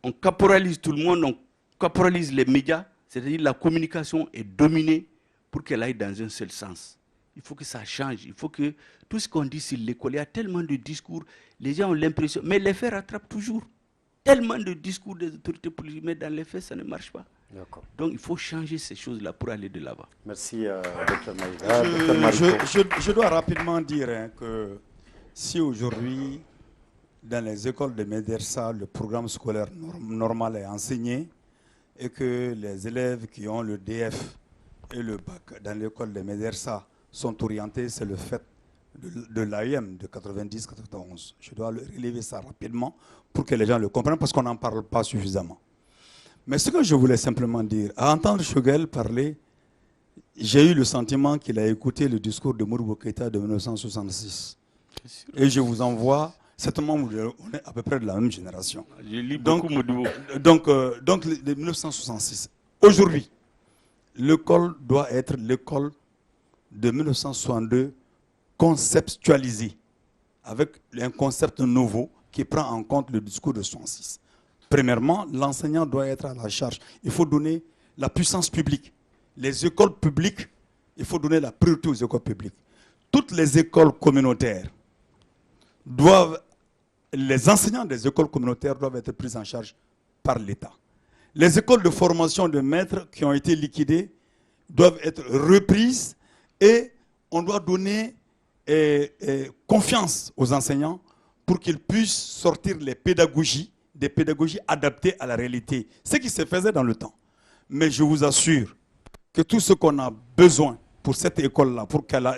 S4: on caporalise tout le monde, on caporalise les médias, c'est-à-dire la communication est dominée pour qu'elle aille dans un seul sens. Il faut que ça change, il faut que tout ce qu'on dit sur l'école, il y a tellement de discours, les gens ont l'impression, mais les faits rattrapent toujours. Tellement de discours des autorités politiques, mais dans les faits, ça ne marche pas. Donc il faut changer ces choses-là pour aller de l'avant.
S1: Merci, Dr Maïga.
S3: Je dois rapidement dire que si aujourd'hui, dans les écoles de Médersa, le programme scolaire normal est enseigné et que les élèves qui ont le DF et le bac dans l'école de Médersa sont orientés, c'est le fait de l'AEM de 90-91. Je dois relever ça rapidement pour que les gens le comprennent parce qu'on n'en parle pas suffisamment. Mais ce que je voulais simplement dire, à entendre Choguel parler, j'ai eu le sentiment qu'il a écouté le discours de Modibo Keïta de 1966. Et je vous envoie, certainement on est à peu près de la même génération.
S4: Je lis beaucoup Modibo.
S3: Donc, de 1966. Aujourd'hui, l'école doit être l'école de 1962 conceptualisée, avec un concept nouveau qui prend en compte le discours de 66. Premièrement, l'enseignant doit être à la charge. Il faut donner la puissance publique. Les écoles publiques, il faut donner la priorité aux écoles publiques. Toutes les écoles communautaires les enseignants des écoles communautaires doivent être pris en charge par l'État. Les écoles de formation de maîtres qui ont été liquidées doivent être reprises et on doit donner confiance aux enseignants pour qu'ils puissent sortir des pédagogies adaptées à la réalité. Ce qui se faisait dans le temps. Mais je vous assure que tout ce qu'on a besoin pour cette école-là, pour qu'elle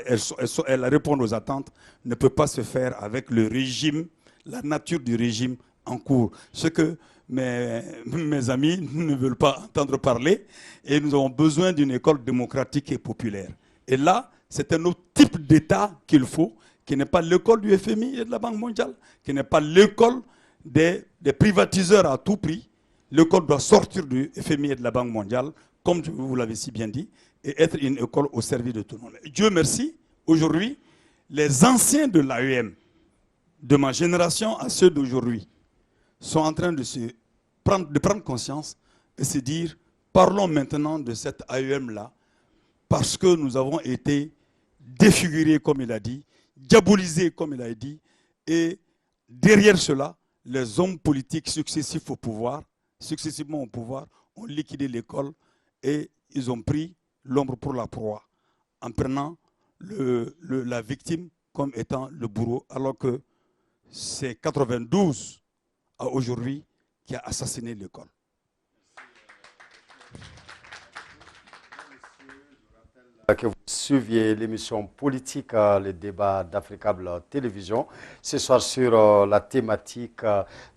S3: réponde aux attentes, ne peut pas se faire avec le régime, la nature du régime en cours. Ce que mes amis ne veulent pas entendre parler, et nous avons besoin d'une école démocratique et populaire. Et là, c'est un autre type d'État qu'il faut, qui n'est pas l'école du FMI et de la Banque mondiale, qui n'est pas l'école des privatiseurs à tout prix. L'école doit sortir du FMI et de la Banque mondiale, comme vous l'avez si bien dit, et être une école au service de tout le monde. Dieu merci, aujourd'hui, les anciens de l'AEM, de ma génération à ceux d'aujourd'hui, sont en train de prendre conscience et se dire, parlons maintenant de cette AEM-là, parce que nous avons été défigurés, comme il a dit, diabolisés, comme il a dit, et derrière cela, les hommes politiques successivement au pouvoir, ont liquidé l'école et ils ont pris l'ombre pour la proie, en prenant la victime comme étant le bourreau, alors que c'est 92 à aujourd'hui qui a assassiné l'école.
S1: Que vous suiviez l'émission politique, le débat d'Africable Télévision, ce soir sur la thématique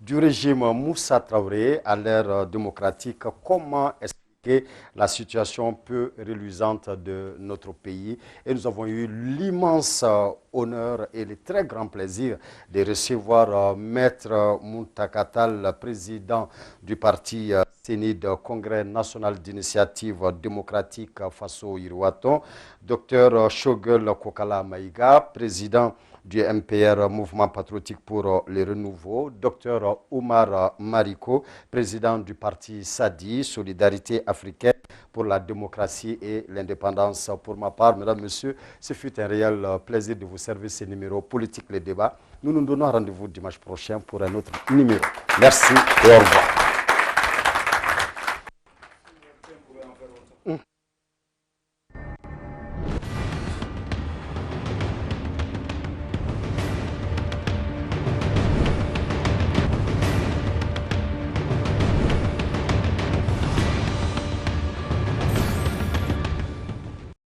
S1: du régime Moussa Traoré à l'ère démocratique. Comment expliquer expliqué la situation peu reluisante de notre pays. Et nous avons eu l'immense honneur et le très grand plaisir de recevoir Maître Muntakatal, président du parti CENID, Congrès national d'initiative démocratique Faso Iruaton, Dr Shogel Kokala Maïga, président du MPR, Mouvement patriotique pour le renouveau, Dr Oumar Mariko, président du parti SADI, Solidarité africaine pour la démocratie et l'indépendance. Pour ma part, mesdames, messieurs, ce fut un réel plaisir de vous servir ce numéro politique, les débats. Nous nous donnons rendez-vous dimanche prochain pour un autre numéro. Merci et au revoir.